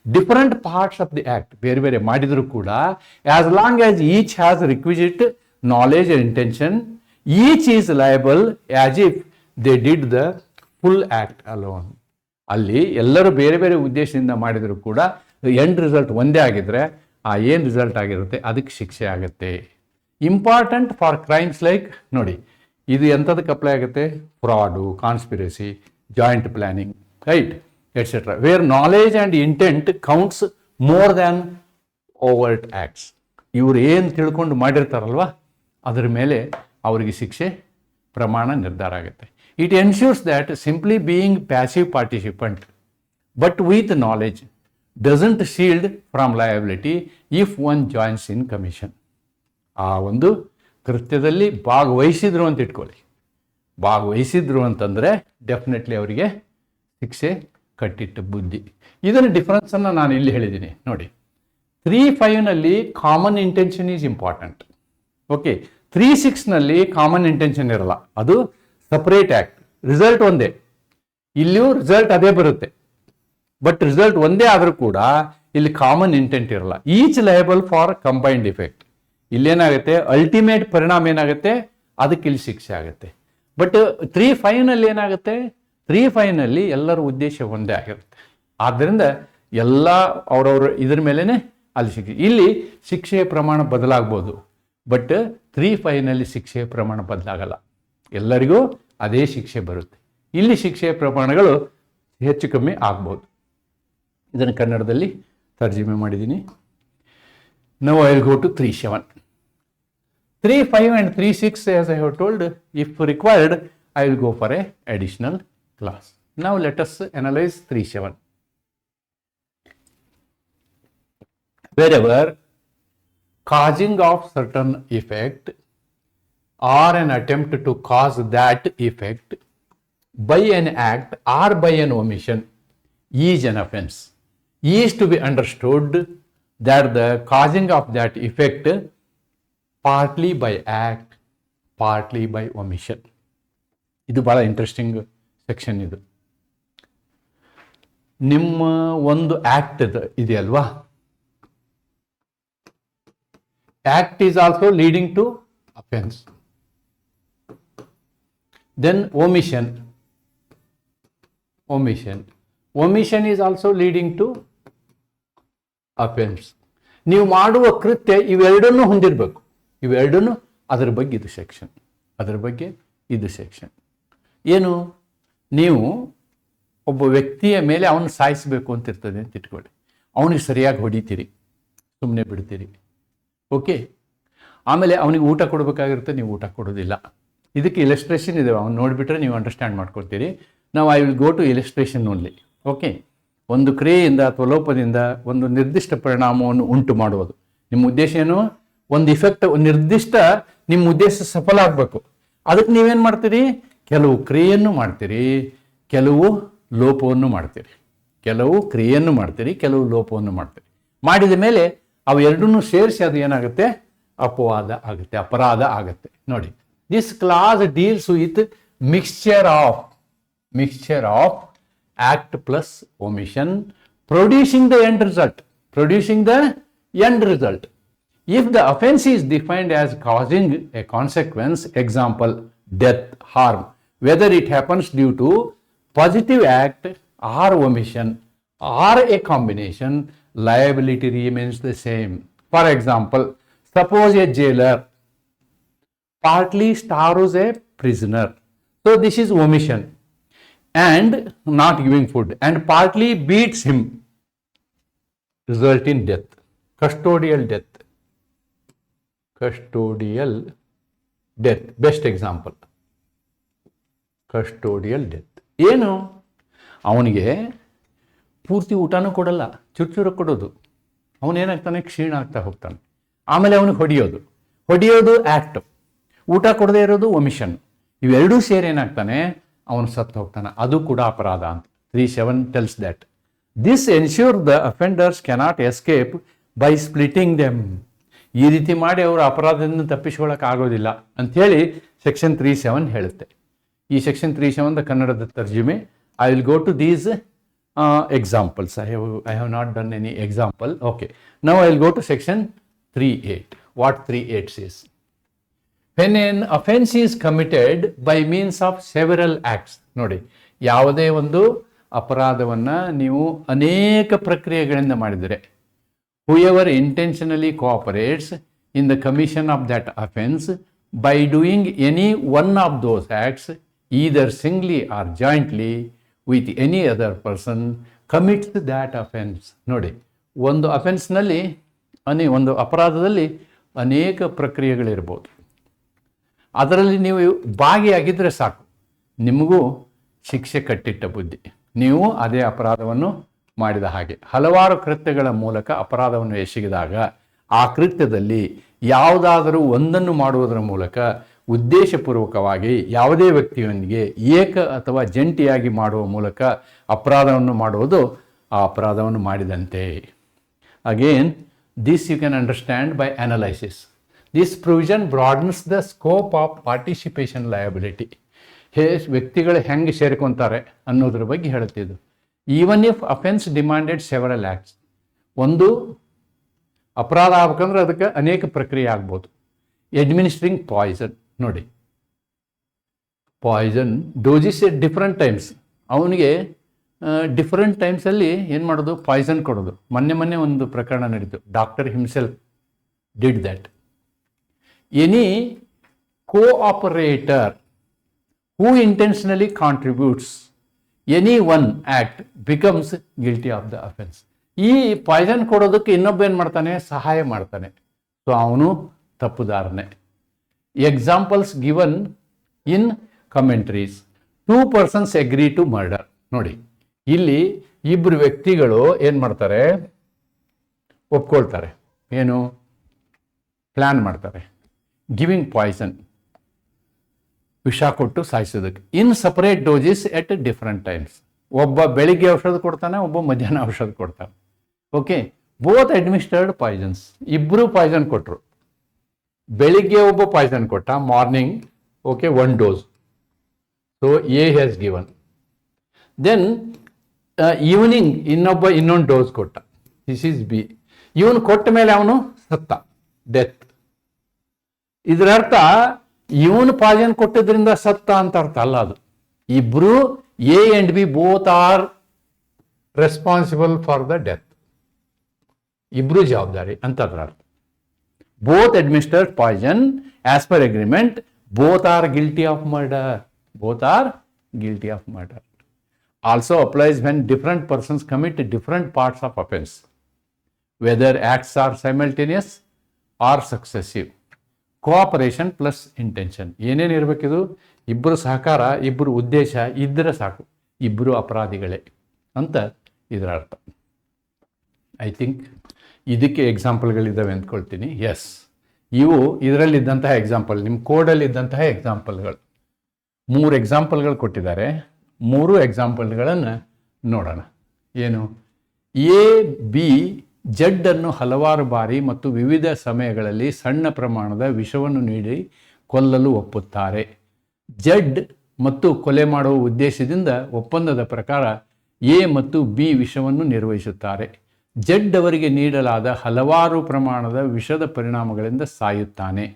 different parts of the act, ಬೇರೆ ಬೇರೆ ಮಾಡಿದರೂ ಕೂಡ, as long as each has requisite knowledge and intention, each is liable as if they did the full act alone. ಅಲ್ಲಿ ಎಲ್ಲರೂ ಬೇರೆ ಬೇರೆ ಉದ್ದೇಶದಿಂದ ಮಾಡಿದರೂ ಕೂಡ ಎಂಡ್ ರಿಸಲ್ಟ್ ಒಂದೇ ಆಗಿದ್ರೆ, ಆ ಏನು ರಿಸಲ್ಟ್ ಆಗಿರುತ್ತೆ ಅದಕ್ಕೆ ಶಿಕ್ಷೆ ಆಗುತ್ತೆ. ಇಂಪಾರ್ಟೆಂಟ್ ಫಾರ್ ಕ್ರೈಮ್ಸ್ ಲೈಕ್, ನೋಡಿ ಇದು ಎಂಥದಕ್ಕೆ ಅಪ್ಲೈ ಆಗುತ್ತೆ, fraud, conspiracy, joint planning, right, etcetera, where knowledge and intent counts more than overt acts. ಇವ್ರು ಏನು ತಿಳ್ಕೊಂಡು ಮಾಡಿರ್ತಾರಲ್ವ ಅದರ ಮೇಲೆ ಅವರಿಗೆ ಶಿಕ್ಷೆ ಪ್ರಮಾಣ ನಿರ್ಧಾರ ಆಗುತ್ತೆ. It ensures that simply being passive participant but with knowledge doesn't shield from liability if one joins in commission. ಆ ಒಂದು ಕೃತ್ಯದಲ್ಲಿ ಭಾಗವಹಿಸಿದ್ರು ಅಂತ ಇಟ್ಕೊಳ್ಳಿ, ಭಾಗವಹಿಸಿದ್ರು ಅಂತಂದರೆ ಡೆಫಿನೆಟ್ಲಿ ಅವರಿಗೆ ಶಿಕ್ಷೆ ಕಟ್ಟಿಟ್ಟು ಬುದ್ಧಿ. ಇದರ ಡಿಫ್ರೆನ್ಸನ್ನು ನಾನು ಇಲ್ಲಿ ಹೇಳಿದ್ದೀನಿ ನೋಡಿ. 3(5)ನಲ್ಲಿ common intention is important. Okay, 3(6)ನಲ್ಲಿ ಕಾಮನ್ ಇಂಟೆನ್ಷನ್ ಇರಲ್ಲ, ಅದು ಸಪರೇಟ್ ಆ್ಯಕ್ಟ್, ರಿಸಲ್ಟ್ ಒಂದೇ. ಇಲ್ಲಿಯೂ ರಿಸಲ್ಟ್ ಅದೇ ಬರುತ್ತೆ, ಬಟ್ ರಿಸಲ್ಟ್ ಒಂದೇ ಆದರೂ ಕೂಡ ಇಲ್ಲಿ ಕಾಮನ್ ಇಂಟೆಂಟ್ ಇರಲ್ಲ. Each liable for combined effect. ಇಲ್ಲೇನಾಗುತ್ತೆ, ಅಲ್ಟಿಮೇಟ್ ಪರಿಣಾಮ ಏನಾಗುತ್ತೆ, ಅದಕ್ಕೆ ಇಲ್ಲಿ ಶಿಕ್ಷೆ ಆಗುತ್ತೆ. ಬಟ್ 3(5)ನಲ್ಲಿ ಏನಾಗುತ್ತೆ, 3(5)ನಲ್ಲಿ ಎಲ್ಲರ ಉದ್ದೇಶ ಒಂದೇ ಆಗಿರುತ್ತೆ. ಆದ್ದರಿಂದ ಎಲ್ಲ ಅವರವರು ಇದ್ರ ಮೇಲೇ ಅಲ್ಲಿ ಶಿಕ್ಷೆ. ಇಲ್ಲಿ ಶಿಕ್ಷೆಯ ಪ್ರಮಾಣ ಬದಲಾಗ್ಬೋದು, ಬಟ್ 3(5)ನಲ್ಲಿ ಶಿಕ್ಷೆಯ ಪ್ರಮಾಣ ಬದಲಾಗಲ್ಲ, ಎಲ್ಲರಿಗೂ ಅದೇ ಶಿಕ್ಷೆ ಬರುತ್ತೆ. ಇಲ್ಲಿ ಶಿಕ್ಷೆಯ ಪ್ರಮಾಣಗಳು ಹೆಚ್ಚು ಕಮ್ಮಿ ಆಗ್ಬೋದು. ಇದನ್ನು ಕನ್ನಡದಲ್ಲಿ ತರ್ಜುಮೆ ಮಾಡಿದ್ದೀನಿ. Now I will go to 3(7). 3(5) and 3(6), as I have told, if required, I will go for a additional class. Now let us analyze 3(7). Wherever causing of certain effect or an attempt to cause that effect by an act or by an omission is an offense, is to be understood that the causing of that effect partly by act, partly by omission. ಇದು ಬಹಳ interesting section. ಇದು ನಿಮ್ಮ ಒಂದು act ಇದೆಯಲ್ವಾ, act is also leading to offense. Then omission is also leading to offense. ನೀವು ಮಾಡುವ ಕೃತ್ಯ ಇವೆರಡನ್ನೂ ಹೊಂದಿರಬೇಕು. ಇವೆರಡನ್ನೂ, ಅದರ ಬಗ್ಗೆ ಇದು ಸೆಕ್ಷನ್. ಏನು, ನೀವು ಒಬ್ಬ ವ್ಯಕ್ತಿಯ ಮೇಲೆ ಅವನು ಸಾಯಿಸಬೇಕು ಅಂತ ಇರ್ತದೆ ಅಂತ ಇಟ್ಕೊಳ್ಳಿ. ಅವನಿಗೆ ಸರಿಯಾಗಿ ಹೊಡಿತೀರಿ, ಸುಮ್ಮನೆ ಬಿಡ್ತೀರಿ, ಓಕೆ. ಆಮೇಲೆ ಅವನಿಗೆ ಊಟ ಕೊಡಬೇಕಾಗಿರುತ್ತೆ, ನೀವು ಊಟ ಕೊಡೋದಿಲ್ಲ. ಇದಕ್ಕೆ ಇಲಸ್ಟ್ರೇಷನ್ ಇದೆ, ಅವ್ನು ನೋಡಿಬಿಟ್ರೆ ನೀವು ಅಂಡರ್ಸ್ಟ್ಯಾಂಡ್ ಮಾಡ್ಕೊಳ್ತೀರಿ. ನಾವು I will go to illustration only, okay. ಒಂದು ಕ್ರಿಯೆಯಿಂದ ಅಥವಾ ಲೋಪದಿಂದ ಒಂದು ನಿರ್ದಿಷ್ಟ ಪರಿಣಾಮವನ್ನು ಉಂಟು ಮಾಡುವುದು. ನಿಮ್ಮ ಉದ್ದೇಶ ಏನು? ಒಂದು ಇಫೆಕ್ಟ್, ಒಂದು ನಿರ್ದಿಷ್ಟ ನಿಮ್ಮ ಉದ್ದೇಶ ಸಫಲ ಆಗಬೇಕು. ಅದಕ್ಕೆ ನೀವೇನು ಮಾಡ್ತೀರಿ? ಕೆಲವು ಕ್ರಿಯೆಯನ್ನು ಮಾಡ್ತೀರಿ, ಕೆಲವು ಲೋಪವನ್ನು ಮಾಡ್ತೀರಿ. ಕೆಲವು ಕ್ರಿಯೆಯನ್ನು ಮಾಡ್ತೀರಿ, ಕೆಲವು ಲೋಪವನ್ನು ಮಾಡ್ತೀರಿ. ಮಾಡಿದ ಮೇಲೆ ಅವೆರಡನ್ನೂ ಸೇರಿಸಿ ಅದು ಏನಾಗುತ್ತೆ? ಅಪವಾದ ಆಗುತ್ತೆ, ಅಪರಾಧ ಆಗುತ್ತೆ. ನೋಡಿ, this class deals with mixture of act plus omission producing the end result. If the offense is defined as causing a consequence, example death, harm, whether it happens due to positive act or omission or a combination, liability remains the same. For example, suppose a jailer partly starves a prisoner, so this is omission, and not giving food, and partly beats him, result in death. Custodial death, best example. Custodial death ಏನು? ಅವನಿಗೆ ಪೂರ್ತಿ ಊಟನೂ ಕೊಡಲ್ಲ, ಚುರುಚುರು ಕೊಡೋದು. ಅವನೇನಾಗ್ತಾನೆ? ಕ್ಷೀಣ ಆಗ್ತಾ ಹೋಗ್ತಾನೆ. ಆಮೇಲೆ ಅವನಿಗೆ ಹೊಡೆಯೋದು ಆ್ಯಕ್ಟ್, ಊಟ ಕೊಡದೇ ಇರೋದು ಒಮಿಷನ್. ಇವೆರಡೂ ಸೇರಿ ಏನಾಗ್ತಾನೆ? ಅವನು ಸತ್ತು ಹೋಗ್ತಾನೆ. ಅದು ಕೂಡ ಅಪರಾಧ ಅಂತ 3:7 tells that. This ensures the offenders cannot escape by splitting them. ಈ ರೀತಿ ಮಾಡಿ ಅವರು ಅಪರಾಧದಿಂದ ತಪ್ಪಿಸ್ಕೊಳ್ಳೋಕೆ ಆಗೋದಿಲ್ಲ ಅಂಥೇಳಿ ಸೆಕ್ಷನ್ 3:7 ಹೇಳುತ್ತೆ. ಈ ಸೆಕ್ಷನ್ 3:7 ಕನ್ನಡದ ತರ್ಜುಮೆ. I will go to these examples. I have not done any example. Okay. Now I will go to section 3:8. What 3:8 says? When an offense is committed by means of several acts. ನೋಡಿ, ಯಾವುದೇ ಒಂದು ಅಪರಾಧವನ್ನು ನೀವು ಅನೇಕ ಪ್ರಕ್ರಿಯೆಗಳಿಂದ ಮಾಡಿದರೆ, whoever intentionally cooperates in the commission of that offense by doing any one of those acts, either singly or jointly with any other person, commits that offense. ನೋಡಿ, ಒಂದು ಅಫೆನ್ಸ್ನಲ್ಲಿ ಒಂದು ಅಪರಾಧದಲ್ಲಿ ಅನೇಕ ಪ್ರಕ್ರಿಯೆಗಳಿರ್ಬೋದು. ಅದರಲ್ಲಿ ನೀವು ಭಾಗಿಯಾಗಿದ್ದರೆ ಸಾಕು, ನಿಮಗೂ ಶಿಕ್ಷೆ ಕಟ್ಟಿಟ್ಟ ಬುದ್ಧಿ. ನೀವು ಅದೇ ಅಪರಾಧವನ್ನು ಮಾಡಿದ ಹಾಗೆ. ಹಲವಾರು ಕೃತ್ಯಗಳ ಮೂಲಕ ಅಪರಾಧವನ್ನು ಎಸಗಿದಾಗ ಆ ಕೃತ್ಯದಲ್ಲಿ ಯಾವುದಾದರೂ ಒಂದನ್ನು ಮಾಡುವುದರ ಮೂಲಕ ಉದ್ದೇಶಪೂರ್ವಕವಾಗಿ ಯಾವುದೇ ವ್ಯಕ್ತಿಯೊಂದಿಗೆ ಏಕ ಅಥವಾ ಜಂಟಿಯಾಗಿ ಮಾಡುವ ಮೂಲಕ ಅಪರಾಧವನ್ನು ಮಾಡುವುದು ಆ ಅಪರಾಧವನ್ನು ಮಾಡಿದಂತೆ. Again, this you can understand by analysis. This provision broadens the scope of participation liability. ವ್ಯಕ್ತಿಗಳು ಹೆಂಗೆ ಸೇರ್ಕೊತಾರೆ ಅನ್ನೋದ್ರ ಬಗ್ಗೆ ಹೇಳುತ್ತಿದ್ದು. Even if offence demanded several acts. ಒಂದು ಅಪರಾಧ ಆಗ್ಬೇಕಂದ್ರೆ ಅದಕ್ಕೆ ಅನೇಕ ಪ್ರಕ್ರಿಯೆ ಆಗ್ಬೋದು. ಅಡ್ಮಿನಿಸ್ಟ್ರಿಂಗ್ ಪಾಯ್ಸನ್, ನೋಡಿ, poison doses at different times. ಅವನಿಗೆ ಡಿಫ್ರೆಂಟ್ ಟೈಮ್ಸಲ್ಲಿ ಏನು ಮಾಡೋದು? ಪಾಯ್ಸನ್ ಕೊಡೋದು. ಮೊನ್ನೆ ಒಂದು ಪ್ರಕರಣ ನಡೀತು. Doctor himself did that. Any cooperator who intentionally contributes any one act becomes guilty of the offense. ಈ ಪಾಯ್ಸನ್ ಕೊಡೋದಕ್ಕೆ ಇನ್ನೊಬ್ಬ ಏನು ಮಾಡ್ತಾನೆ? ಸಹಾಯ ಮಾಡ್ತಾನೆ. ಸೊ ಅವನು ತಪ್ಪುದಾರನೆ. Examples given in commentaries. 2 persons agree to murder. ನೋಡಿ, ಇಲ್ಲಿ ಇಬ್ಬರು ವ್ಯಕ್ತಿಗಳು ಏನು ಮಾಡ್ತಾರೆ? ಒಪ್ಕೊಳ್ತಾರೆ. ಏನು? ಪ್ಲ್ಯಾನ್ ಮಾಡ್ತಾರೆ. ಗಿವಿಂಗ್ ಪಾಯ್ಸನ್, ವಿಷ ಕೊಟ್ಟು ಸಾಯಿಸೋದಕ್ಕೆ, in separate doses at different times. ಒಬ್ಬ ಬೆಳಿಗ್ಗೆ ಔಷಧ ಕೊಡ್ತಾನೆ, ಒಬ್ಬ ಮಧ್ಯಾಹ್ನ ಔಷಧ ಕೊಡ್ತಾನೆ. ಓಕೆ, ಬೋತ್ ಅಡ್ಮಿನಿಸ್ಟರ್ಡ್ ಪಾಯ್ಸನ್ಸ್, ಇಬ್ಬರು ಪಾಯ್ಸನ್ ಕೊಟ್ಟರು. ಬೆಳಿಗ್ಗೆ ಒಬ್ಬ ಪಾಯ್ಸನ್ ಕೊಟ್ಟ, morning, okay, 1 dose. So A has given. Then evening ಇನ್ನೊಂದು ಡೋಸ್ ಕೊಟ್ಟ, ದಿಸ್ ಈಸ್ ಬಿ. ಇವನು ಕೊಟ್ಟ ಮೇಲೆ ಅವನು ಸತ್ತ, ಡೆತ್. ಇದರ ಅರ್ಥ ಇವನು ಪಾಯ್ಸನ್ ಕೊಟ್ಟಿದ್ರಿಂದ ಸತ್ತ ಅಂತ ಅರ್ಥ ಅಲ್ಲ ಅದು. ಇಬ್ರು A and B both are responsible for the death. ಇಬ್ರು ಜವಾಬ್ದಾರಿ ಅಂತ ಅದರ ಅರ್ಥ. Both administered poison as per agreement, both are guilty of murder. Both are guilty of murder. Also applies when different persons commit different parts of offense, whether acts are simultaneous or successive. Cooperation plus intention. ಏನೇನು ಇರಬೇಕಿದು? ಇಬ್ಬರು ಸಹಕಾರ, ಇಬ್ಬರು ಉದ್ದೇಶ ಇದ್ದರೆ ಸಾಕು, ಇಬ್ಬರು ಅಪರಾಧಿಗಳೇ ಅಂತ ಇದರ ಅರ್ಥ. ಐ ಥಿಂಕ್ ಇದಕ್ಕೆ ಎಕ್ಸಾಂಪಲ್ಗಳಿದ್ದಾವೆ ಅಂದ್ಕೊಳ್ತೀನಿ. ಎಸ್, ಇವು ಇದರಲ್ಲಿದ್ದಂತಹ ಎಕ್ಸಾಂಪಲ್, ನಿಮ್ಮ ಕೋಡಲ್ಲಿದ್ದಂತಹ ಎಕ್ಸಾಂಪಲ್ಗಳು. 3 ಎಕ್ಸಾಂಪಲ್ಗಳು ಕೊಟ್ಟಿದ್ದಾರೆ. 3 ಎಕ್ಸಾಂಪಲ್ಗಳನ್ನು ನೋಡೋಣ. ಏನು? ಎ ಬಿ ಜಡ್ ಅನ್ನು ಹಲವಾರು ಬಾರಿ ಮತ್ತು ವಿವಿಧ ಸಮಯಗಳಲ್ಲಿ ಸಣ್ಣ ಪ್ರಮಾಣದ ವಿಷವನ್ನು ನೀಡಿ ಕೊಲ್ಲಲು ಒಪ್ಪುತ್ತಾರೆ. ಜಡ್ ಮತ್ತು ಕೊಲೆ ಮಾಡುವ ಉದ್ದೇಶದಿಂದ ಒಪ್ಪಂದದ ಪ್ರಕಾರ ಎ ಮತ್ತು ಬಿ ವಿಷವನ್ನು ನಿರ್ವಹಿಸುತ್ತಾರೆ. ಜಡ್ ಅವರಿಗೆ ನೀಡಲಾದ ಹಲವಾರು ಪ್ರಮಾಣದ ವಿಷದ ಪರಿಣಾಮಗಳಿಂದ ಸಾಯುತ್ತಾನೆ.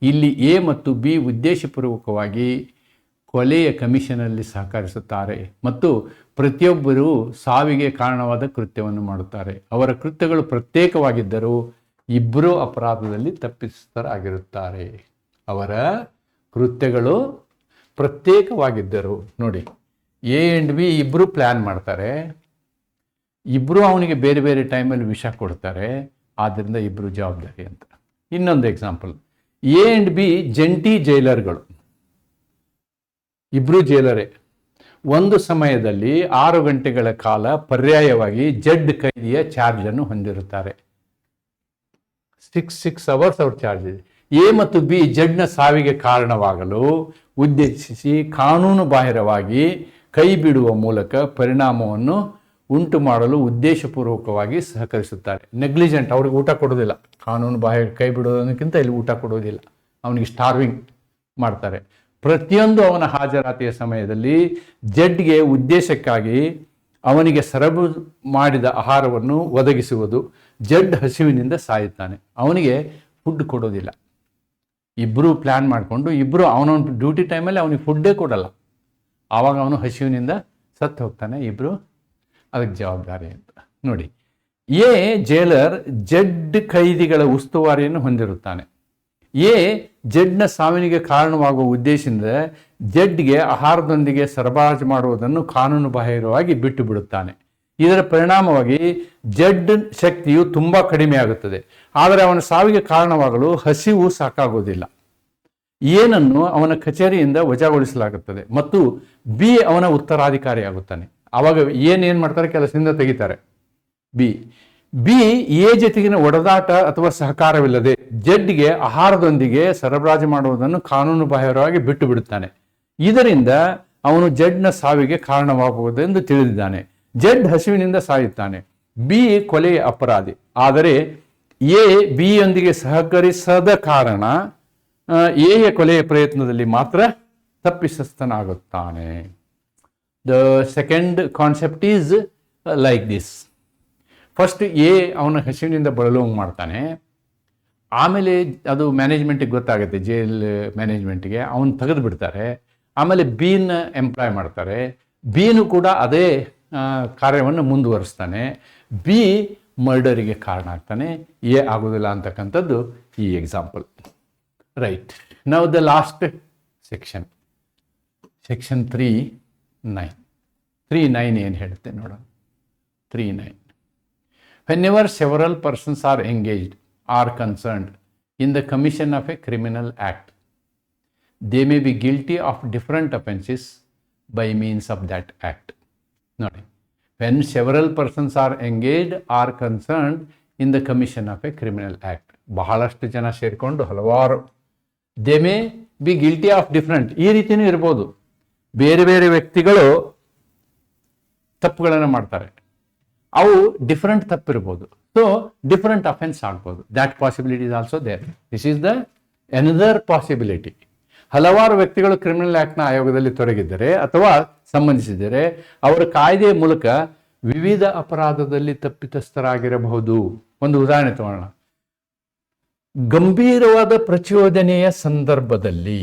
ಇಲ್ಲಿ ಎ ಮತ್ತು ಬಿ ಉದ್ದೇಶಪೂರ್ವಕವಾಗಿ ಕೊಲೆಯ ಕಮಿಷನಲ್ಲಿ ಸಹಕರಿಸುತ್ತಾರೆ ಮತ್ತು ಪ್ರತಿಯೊಬ್ಬರೂ ಸಾವಿಗೆ ಕಾರಣವಾದ ಕೃತ್ಯವನ್ನು ಮಾಡುತ್ತಾರೆ. ಅವರ ಕೃತ್ಯಗಳು ಪ್ರತ್ಯೇಕವಾಗಿದ್ದರೂ ಇಬ್ಬರೂ ಅಪರಾಧದಲ್ಲಿ ತಪ್ಪಿತಸ್ಥರಾಗಿರುತ್ತಾರೆ. ಅವರ ಕೃತ್ಯಗಳು ಪ್ರತ್ಯೇಕವಾಗಿದ್ದರು. ನೋಡಿ, ಎ ಆ್ಯಂಡ್ ಬಿ ಇಬ್ಬರು ಪ್ಲ್ಯಾನ್ ಮಾಡ್ತಾರೆ, ಇಬ್ಬರು ಅವನಿಗೆ ಬೇರೆ ಬೇರೆ ಟೈಮಲ್ಲಿ ವಿಷ ಕೊಡ್ತಾರೆ, ಆದ್ದರಿಂದ ಇಬ್ಬರು ಜವಾಬ್ದಾರಿ ಅಂತ. ಇನ್ನೊಂದು ಎಕ್ಸಾಂಪಲ್, ಎ ಆ್ಯಂಡ್ ಬಿ ಜಂಟಿ ಜೈಲರ್ಗಳು, ಇಬ್ಬರು ಜೈಲರೇ. ಒಂದು ಸಮಯದಲ್ಲಿ 6 ಗಂಟೆಗಳ ಕಾಲ ಪರ್ಯಾಯವಾಗಿ ಜಡ್ ಕೈದಿಯ ಚಾರ್ಜನ್ನು ಹೊಂದಿರುತ್ತಾರೆ. 6 hours ಅವ್ರ ಚಾರ್ಜ್ ಇದೆ. ಎ ಮತ್ತು ಬಿ ಜಡ್ನ ಸಾವಿಗೆ ಕಾರಣವಾಗಲು ಉದ್ದೇಶಿಸಿ ಕಾನೂನು ಬಾಹಿರವಾಗಿ ಕೈ ಬಿಡುವ ಮೂಲಕ ಪರಿಣಾಮವನ್ನು ಉಂಟು ಮಾಡಲು ಉದ್ದೇಶಪೂರ್ವಕವಾಗಿ ಸಹಕರಿಸುತ್ತಾರೆ. ನೆಗ್ಲಿಜೆಂಟ್, ಅವ್ರಿಗೆ ಊಟ ಕೊಡೋದಿಲ್ಲ. ಕಾನೂನು ಬಾಹಿರ ಕೈ ಬಿಡೋದಕ್ಕಿಂತ ಇಲ್ಲಿ ಊಟ ಕೊಡೋದಿಲ್ಲ, ಅವನಿಗೆ ಸ್ಟಾರ್ವಿಂಗ್ ಮಾಡ್ತಾರೆ. ಪ್ರತಿಯೊಂದು ಅವನ ಹಾಜರಾತಿಯ ಸಮಯದಲ್ಲಿ ಜಡ್ಗೆ ಉದ್ದೇಶಕ್ಕಾಗಿ ಅವನಿಗೆ ಸರಬರಾಜು ಮಾಡಿದ ಆಹಾರವನ್ನು ಒದಗಿಸುವುದು. ಜಡ್ ಹಸಿವಿನಿಂದ ಸಾಯುತ್ತಾನೆ, ಅವನಿಗೆ ಫುಡ್ ಕೊಡೋದಿಲ್ಲ. ಇಬ್ಬರು ಪ್ಲ್ಯಾನ್ ಮಾಡಿಕೊಂಡು ಇಬ್ಬರು ಅವನವನ ಡ್ಯೂಟಿ ಟೈಮಲ್ಲಿ ಅವನಿಗೆ ಫುಡ್ಡೇ ಕೊಡಲ್ಲ, ಆವಾಗ ಅವನು ಹಸಿವಿನಿಂದ ಸತ್ತು ಹೋಗ್ತಾನೆ. ಇಬ್ಬರು ಅದಕ್ಕೆ ಜವಾಬ್ದಾರಿ ಅಂತ. ನೋಡಿ, ಎ ಜೈಲರ್ ಜಡ್ ಖೈದಿಗಳ ಉಸ್ತುವಾರಿಯನ್ನು ಹೊಂದಿರುತ್ತಾನೆ. ಎ ಜಡ್ನ ಸಾವಿನಿಗೆ ಕಾರಣವಾಗುವ ಉದ್ದೇಶದಿಂದ ಜಡ್ಗೆ ಆಹಾರದೊಂದಿಗೆ ಸರಬರಾಜು ಮಾಡುವುದನ್ನು ಕಾನೂನು ಬಾಹಿರವಾಗಿ ಬಿಟ್ಟು ಬಿಡುತ್ತಾನೆ. ಇದರ ಪರಿಣಾಮವಾಗಿ ಜಡ್ ಶಕ್ತಿಯು ತುಂಬ ಕಡಿಮೆ ಆಗುತ್ತದೆ, ಆದರೆ ಅವನ ಸಾವಿಗೆ ಕಾರಣವಾಗಲು ಹಸಿವು ಸಾಕಾಗುವುದಿಲ್ಲ. ಏನನ್ನು ಅವನ ಕಚೇರಿಯಿಂದ ವಜಾಗೊಳಿಸಲಾಗುತ್ತದೆ ಮತ್ತು ಬಿ ಅವನ ಉತ್ತರಾಧಿಕಾರಿಯಾಗುತ್ತಾನೆ. ಆವಾಗ ಏನೇನು ಮಾಡ್ತಾರೆ? ಕೆಲಸದಿಂದ ತೆಗಿತಾರೆ. ಬಿ ಎ ಜೊತೆಗಿನ ಒಡದಾಟ ಅಥವಾ ಸಹಕಾರವಿಲ್ಲದೆ ಜಡ್ಗೆ ಆಹಾರದೊಂದಿಗೆ ಸರಬರಾಜು ಮಾಡುವುದನ್ನು ಕಾನೂನು ಬಾಹಿರವಾಗಿ ಬಿಟ್ಟು ಬಿಡುತ್ತಾನೆ. ಇದರಿಂದ ಅವನು ಜಡ್ನ ಸಾವಿಗೆ ಕಾರಣವಾಗುವುದೆಂದು ತಿಳಿದಿದ್ದಾನೆ. ಜಡ್ ಹಸಿವಿನಿಂದ ಸಾಯುತ್ತಾನೆ. ಬಿ ಕೊಲೆಯ ಅಪರಾಧಿ, ಆದರೆ ಎ ಬಿಯೊಂದಿಗೆ ಸಹಕರಿಸದ ಕಾರಣ ಎಯ ಕೊಲೆಯ ಪ್ರಯತ್ನದಲ್ಲಿ ಮಾತ್ರ ತಪ್ಪಿತಸ್ಥನಾಗುತ್ತಾನೆ. The second concept is like this. First A ಅವನ ಹಸಿವಿನಿಂದ ಬಳಲುವಂಗೆ ಮಾಡ್ತಾನೆ, ಆಮೇಲೆ ಅದು ಮ್ಯಾನೇಜ್ಮೆಂಟಿಗೆ ಗೊತ್ತಾಗುತ್ತೆ, ಜೈಲ್ ಮ್ಯಾನೇಜ್ಮೆಂಟ್ಗೆ, ಅವನು ತೆಗೆದು ಬಿಡ್ತಾರೆ. ಆಮೇಲೆ ಬಿನ ಎಂಪ್ಲಾಯ್ ಮಾಡ್ತಾರೆ. ಬಿನು ಕೂಡ ಅದೇ ಕಾರ್ಯವನ್ನು ಮುಂದುವರಿಸ್ತಾನೆ. ಬಿ ಮರ್ಡರಿಗೆ ಕಾರಣ ಆಗ್ತಾನೆ, ಎ ಆಗೋದಿಲ್ಲ ಅಂತಕ್ಕಂಥದ್ದು ಈ example. Right, now the last section 3(9). 3(9) ಏನು ಹೇಳುತ್ತೆ ನೋಡೋಣ. 3(9). Whenever several persons are engaged or concerned in the commission of a criminal act, they may be guilty of different offenses by means of that act. Note, when several persons are engaged or concerned in the commission of a criminal act, ಬಹಳಷ್ಟು ಜನ ಸೇರಿಕೊಂಡು ಹಲವಾರು, they may be guilty of different, ಈ ರೀತಿಯೂ ಇರ್ಬೋದು. ಬೇರೆ ಬೇರೆ ವ್ಯಕ್ತಿಗಳು ತಪ್ಪುಗಳನ್ನು ಮಾಡ್ತಾರೆ, ಅವು ಡಿಫ್ರೆಂಟ್ ತಪ್ಪಿರ್ಬೋದು. ಸೊ ಡಿಫರೆಂಟ್ ಅಫೆನ್ಸ್ ಆಗ್ಬೋದು. That possibility is also there. This is the another possibility. ಹಲವಾರು ವ್ಯಕ್ತಿಗಳು ಕ್ರಿಮಿನಲ್ ಆ್ಯಕ್ಟ್ನ ಆಯೋಗದಲ್ಲಿ ತೊಡಗಿದ್ದರೆ ಅಥವಾ ಸಂಬಂಧಿಸಿದರೆ ಅವರ ಕಾಯ್ದೆಯ ಮೂಲಕ ವಿವಿಧ ಅಪರಾಧದಲ್ಲಿ ತಪ್ಪಿತಸ್ಥರಾಗಿರಬಹುದು. ಒಂದು ಉದಾಹರಣೆ ತಗೋಣ. ಗಂಭೀರವಾದ ಪ್ರಚೋದನೆಯ ಸಂದರ್ಭದಲ್ಲಿ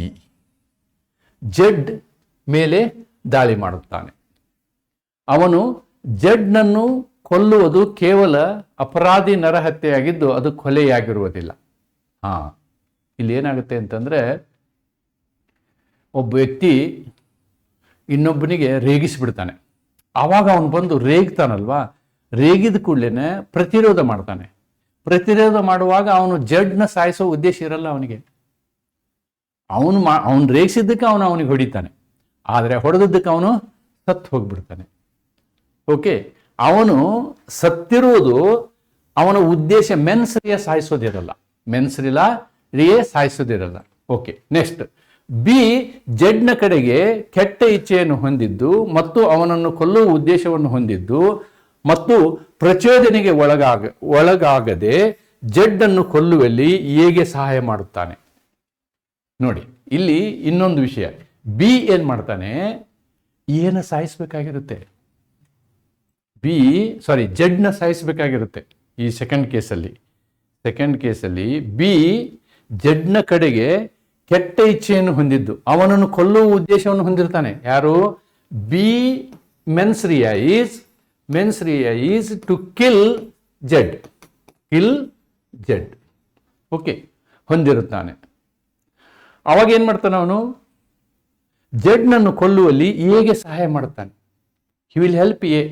ಜಡ್ ಮೇಲೆ ದಾಳಿ ಮಾಡುತ್ತಾನೆ. ಅವನು ಜಡ್ನನ್ನು ಕೊಲ್ಲುವುದು ಕೇವಲ ಅಪರಾಧಿ ನರಹತ್ಯೆಯಾಗಿದ್ದು ಅದು ಕೊಲೆಯಾಗಿರುವುದಿಲ್ಲ. ಇಲ್ಲಿ ಏನಾಗುತ್ತೆ ಅಂತಂದರೆ, ಒಬ್ಬ ವ್ಯಕ್ತಿ ಇನ್ನೊಬ್ಬನಿಗೆ ರೇಗಿಸಿಬಿಡ್ತಾನೆ. ಆವಾಗ ಅವನು ಬಂದು ರೇಗ್ತಾನಲ್ವಾ, ರೇಗಿದ ಕೂಡಲೇ ಪ್ರತಿರೋಧ ಮಾಡ್ತಾನೆ. ಪ್ರತಿರೋಧ ಮಾಡುವಾಗ ಅವನು ಜಡ್ನ ಸಾಯಿಸೋ ಉದ್ದೇಶ ಇರಲ್ಲ ಅವನಿಗೆ. ಅವನು ರೇಗಿಸಿದ್ದಕ್ಕೆ ಅವನಿಗೆ ಹೊಡಿತಾನೆ, ಆದರೆ ಹೊಡೆದದ್ದಕ್ಕೆ ಅವನು ಸತ್ತು ಹೋಗ್ಬಿಡ್ತಾನೆ. ಓಕೆ, ಅವನು ಸತ್ತಿರುವುದು ಅವನ ಉದ್ದೇಶ ಮೆನ್ಸ್ರಿಯ ಸಾಯಿಸೋದಿರಲ್ಲ, ಮೆನ್ಸ್ರಿಯೇ ಸಾಯಿಸೋದಿರಲ್ಲ. ಓಕೆ, ನೆಕ್ಸ್ಟ್ ಬಿ ಜಡ್ನ ಕಡೆಗೆ ಕೆಟ್ಟ ಇಚ್ಛೆಯನ್ನು ಹೊಂದಿದ್ದು ಮತ್ತು ಅವನನ್ನು ಕೊಲ್ಲುವ ಉದ್ದೇಶವನ್ನು ಹೊಂದಿದ್ದು ಮತ್ತು ಪ್ರಚೋದನೆಗೆ ಒಳಗಾಗದೆ ಜಡ್ಡನ್ನು ಕೊಲ್ಲುವಲ್ಲಿ ಹೇಗೆ ಸಹಾಯ ಮಾಡುತ್ತಾನೆ. ನೋಡಿ, ಇಲ್ಲಿ ಇನ್ನೊಂದು ವಿಷಯ. ಬಿ ಏನ್ ಮಾಡ್ತಾನೆ, ಏನು ಸಾಯಿಸಬೇಕಾಗಿರುತ್ತೆ, ಜಡ್ನ ಸಾಯಿಸಬೇಕಾಗಿರುತ್ತೆ. ಈ ಸೆಕೆಂಡ್ ಕೇಸಲ್ಲಿ ಬಿ ಜಡ್ನ ಕಡೆಗೆ ಕೆಟ್ಟ ಇಚ್ಛೆಯನ್ನು ಹೊಂದಿದ್ದು ಅವನನ್ನು ಕೊಲ್ಲುವ ಉದ್ದೇಶವನ್ನು ಹೊಂದಿರ್ತಾನೆ. ಯಾರು? B mens rea is to kill Z. Okay, ಹೊಂದಿರುತ್ತಾನೆ. ಅವಾಗ ಏನ್ ಮಾಡ್ತಾನೆ ಅವನು? ಜಡ್ನನ್ನು ಕೊಲ್ಲುವಲ್ಲಿ ಹೇಗೆ ಸಹಾಯ ಮಾಡ್ತಾನೆ? He will help A.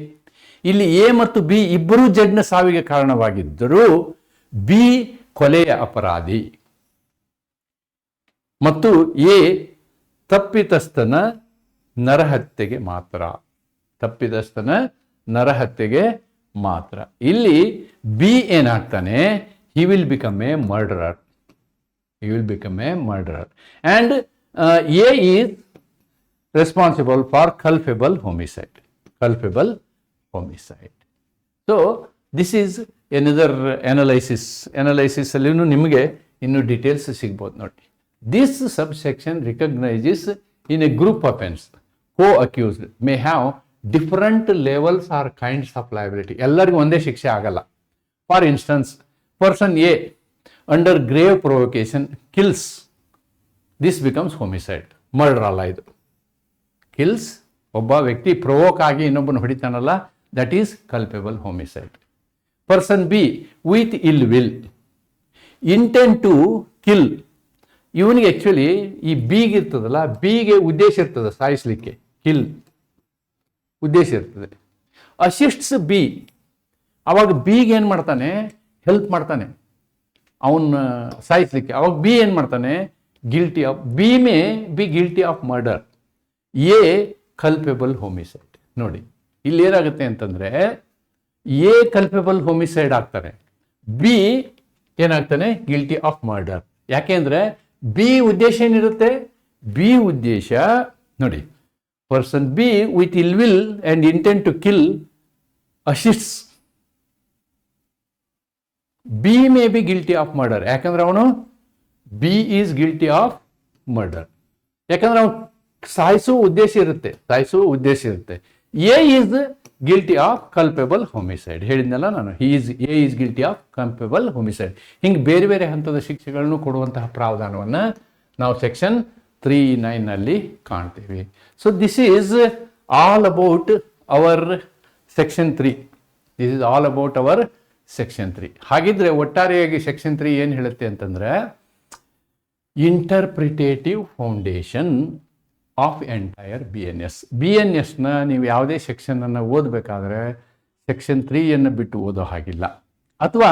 ಇಲ್ಲಿ ಎ ಮತ್ತು ಬಿ ಇಬ್ಬರೂ ಜಡ್ನ ಸಾವಿಗೆ ಕಾರಣವಾಗಿದ್ದರೂ ಬಿ ಕೊಲೆಯ ಅಪರಾಧಿ ಮತ್ತು ಎ ತಪ್ಪಿತಸ್ಥನ ನರಹತ್ಯೆಗೆ ಮಾತ್ರ. ಇಲ್ಲಿ ಬಿ ಏನಾಗ್ತಾನೆ? He will become a murderer. And A is responsible for culpable homicide. So this is another analysis ಅಲ್ಲಿ ನಿಮಗೆ ಇನ್ನೂ ಡೀಟೇಲ್ಸ್ ಸಿಗ್ಬೋದು ನೋಡಿ. This subsection recognises in a group offence co-accused may have different levels or kinds of liability. ಎಲ್ಲರಿಗೂ ಒಂದೇ ಶಿಕ್ಷೆ ಆಗಲ್ಲ. For instance, person A under grave provocation kills, this becomes homicide. Murder ಅಲ್ಲ ಇದು. ಕಿಲ್ಸ್, ಒಬ್ಬ ವ್ಯಕ್ತಿ ಪ್ರೊವೋಕ್ ಆಗಿ ಇನ್ನೊಬ್ಬನ ಹೊಡಿತಾನಲ್ಲ, that is culpable homicide. Person B with ill will intent to kill. ಇವನಿಗೆ ಆಕ್ಚುಲಿ ಈ ಬಿಗೆ ಇರ್ತದಲ್ಲ, ಬಿಗೆ ಉದ್ದೇಶ ಇರ್ತದೆ ಸಾಯಿಸ್ಲಿಕ್ಕೆ, ಕಿಲ್ ಉದ್ದೇಶ ಇರ್ತದೆ. ಅಸಿಸ್ಟ್ಸ್ ಬಿ, ಅವಾಗ ಬಿಗೆ ಏನು ಮಾಡ್ತಾನೆ? ಹೆಲ್ಪ್ ಮಾಡ್ತಾನೆ ಅವನ್ನ ಸಾಯಿಸ್ಲಿಕ್ಕೆ. ಅವಾಗ ಬಿ ಏನು ಮಾಡ್ತಾನೆ? B may be guilty of murder, A culpable homicide. ನೋಡಿ, ಇಲ್ಲಿ ಏನಾಗುತ್ತೆ ಅಂತಂದ್ರೆ, ಎ ಕಲ್ಪೆಬಲ್ homicide ಆಗ್ತಾನೆ, ಬಿ ಏನಾಗ್ತಾನೆ? Guilty of murder. ಯಾಕೆಂದ್ರೆ ಬಿ ಉದ್ದೇಶ ಏನಿರುತ್ತೆ? ಬಿ ಉದ್ದೇಶ ನೋಡಿ, person B with ill will and intent to kill assists B may be guilty of murder. ಯಾಕಂದ್ರೆ ಅವನು B is guilty of murder, ಯಾಕಂದ್ರೆ ಅವನು ಸಾಯಿಸುವ ಉದ್ದೇಶ ಇರುತ್ತೆ. A is guilty of culpable homicide. ಹೇಳಿದ್ನಲ್ಲ ನಾನು, A is guilty of culpable homicide. ಹಿಂಗೆ ಬೇರೆ ಬೇರೆ ಹಂತದ ಶಿಕ್ಷೆಗಳನ್ನು ಕೊಡುವಂತಹ ಪ್ರಾವಧಾನವನ್ನು ನಾವು ಸೆಕ್ಷನ್ 3(9) ಕಾಣ್ತೀವಿ. So this is all about our section 3. ಹಾಗಿದ್ರೆ ಒಟ್ಟಾರೆಯಾಗಿ ಸೆಕ್ಷನ್ 3 ಏನು ಹೇಳುತ್ತೆ ಅಂತಂದ್ರೆ, ಇಂಟರ್ಪ್ರಿಟೇಟಿವ್ ಫೌಂಡೇಶನ್ ಆಫ್ ಎಂಟೈರ್ BNSನ ನೀವು ಯಾವುದೇ ಸೆಕ್ಷನನ್ನು ಓದಬೇಕಾದ್ರೆ ಸೆಕ್ಷನ್ 3 ಬಿಟ್ಟು ಓದೋ ಹಾಗಿಲ್ಲ, ಅಥವಾ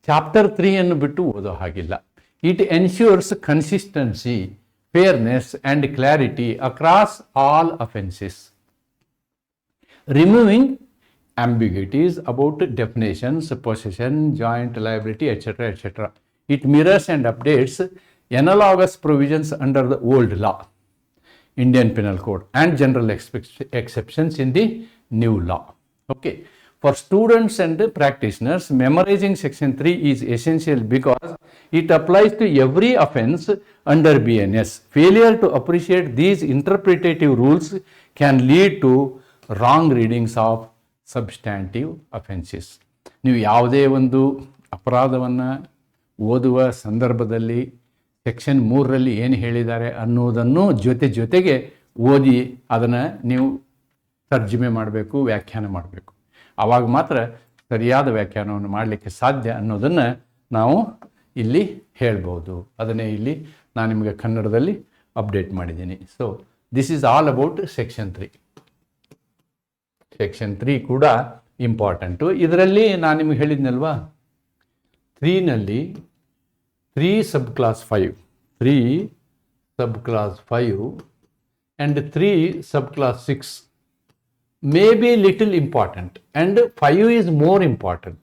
ಚಾಪ್ಟರ್ 3 ಬಿಟ್ಟು ಓದೋ ಹಾಗಿಲ್ಲ. It ensures consistency, fairness and clarity across all offences, removing ambiguities about definitions, possession, joint liability, etc. It mirrors and updates analogous provisions under the old law, Indian Penal Code, and general exceptions in the new law. Okay. For students and practitioners, memorizing section 3 is essential because it applies to every offense under BNS. Failure to appreciate these interpretative rules can lead to wrong readings of substantive offenses. ನೀವು ಯಾವುದೇ ಒಂದು ಅಪರಾಧವನ್ನು ಓದುವ ಸಂದರ್ಭದಲ್ಲಿ section 3ರಲ್ಲಿ ಏನು ಹೇಳಿದ್ದಾರೆ ಅನ್ನೋದನ್ನು ಜೊತೆಗೆ ಓದಿ ಅದನ್ನು ನೀವು ತರ್ಜುಮೆ ಮಾಡಬೇಕು, ವ್ಯಾಖ್ಯಾನ ಮಾಡಬೇಕು. ಆವಾಗ ಮಾತ್ರ ಸರಿಯಾದ ವ್ಯಾಖ್ಯಾನವನ್ನು ಮಾಡಲಿಕ್ಕೆ ಸಾಧ್ಯ ಅನ್ನೋದನ್ನು ನಾವು ಇಲ್ಲಿ ಹೇಳ್ಬೋದು. ಅದನ್ನೇ ಇಲ್ಲಿ ನಾನು ನಿಮಗೆ ಕನ್ನಡದಲ್ಲಿ ಅಪ್ಡೇಟ್ ಮಾಡಿದ್ದೀನಿ. So this is all about section 3. Section 3 ಕೂಡ ಇಂಪಾರ್ಟೆಂಟು. ಇದರಲ್ಲಿ ನಾನು ನಿಮಗೆ ಹೇಳಿದ್ನಲ್ವಾ, 3ನಲ್ಲಿ 3 sub class 5 and 3 sub class 6 may be little important and 5 is more important.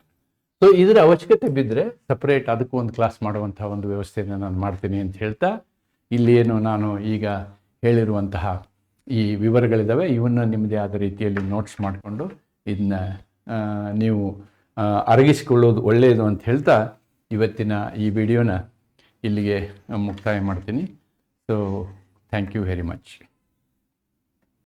So ಇದರ ಅವಶ್ಯಕತೆ ಬಿದ್ದರೆ ಸಪ್ರೇಟ್ ಅದಕ್ಕೂ ಒಂದು ಕ್ಲಾಸ್ ಮಾಡುವಂಥ ಒಂದು ವ್ಯವಸ್ಥೆಯನ್ನು ನಾನು ಮಾಡ್ತೀನಿ ಅಂತ ಹೇಳ್ತಾ, ಇಲ್ಲಿ ಏನು ನಾನು ಈಗ ಹೇಳಿರುವಂತಹ ಈ ವಿವರಗಳಿದ್ದಾವೆ, ಇವನ್ನು ನಿಮ್ಮದೇ ಆದ ರೀತಿಯಲ್ಲಿ ನೋಟ್ಸ್ ಮಾಡಿಕೊಂಡು ಇದನ್ನ ನೀವು ಅರಗಿಸಿಕೊಳ್ಳೋದು ಒಳ್ಳೆಯದು ಅಂತ ಹೇಳ್ತಾ ಇವತ್ತಿನ ಈ ವಿಡಿಯೋನ ಇಲ್ಲಿಗೆ ಮುಕ್ತಾಯ ಮಾಡ್ತೀನಿ. So thank you very much.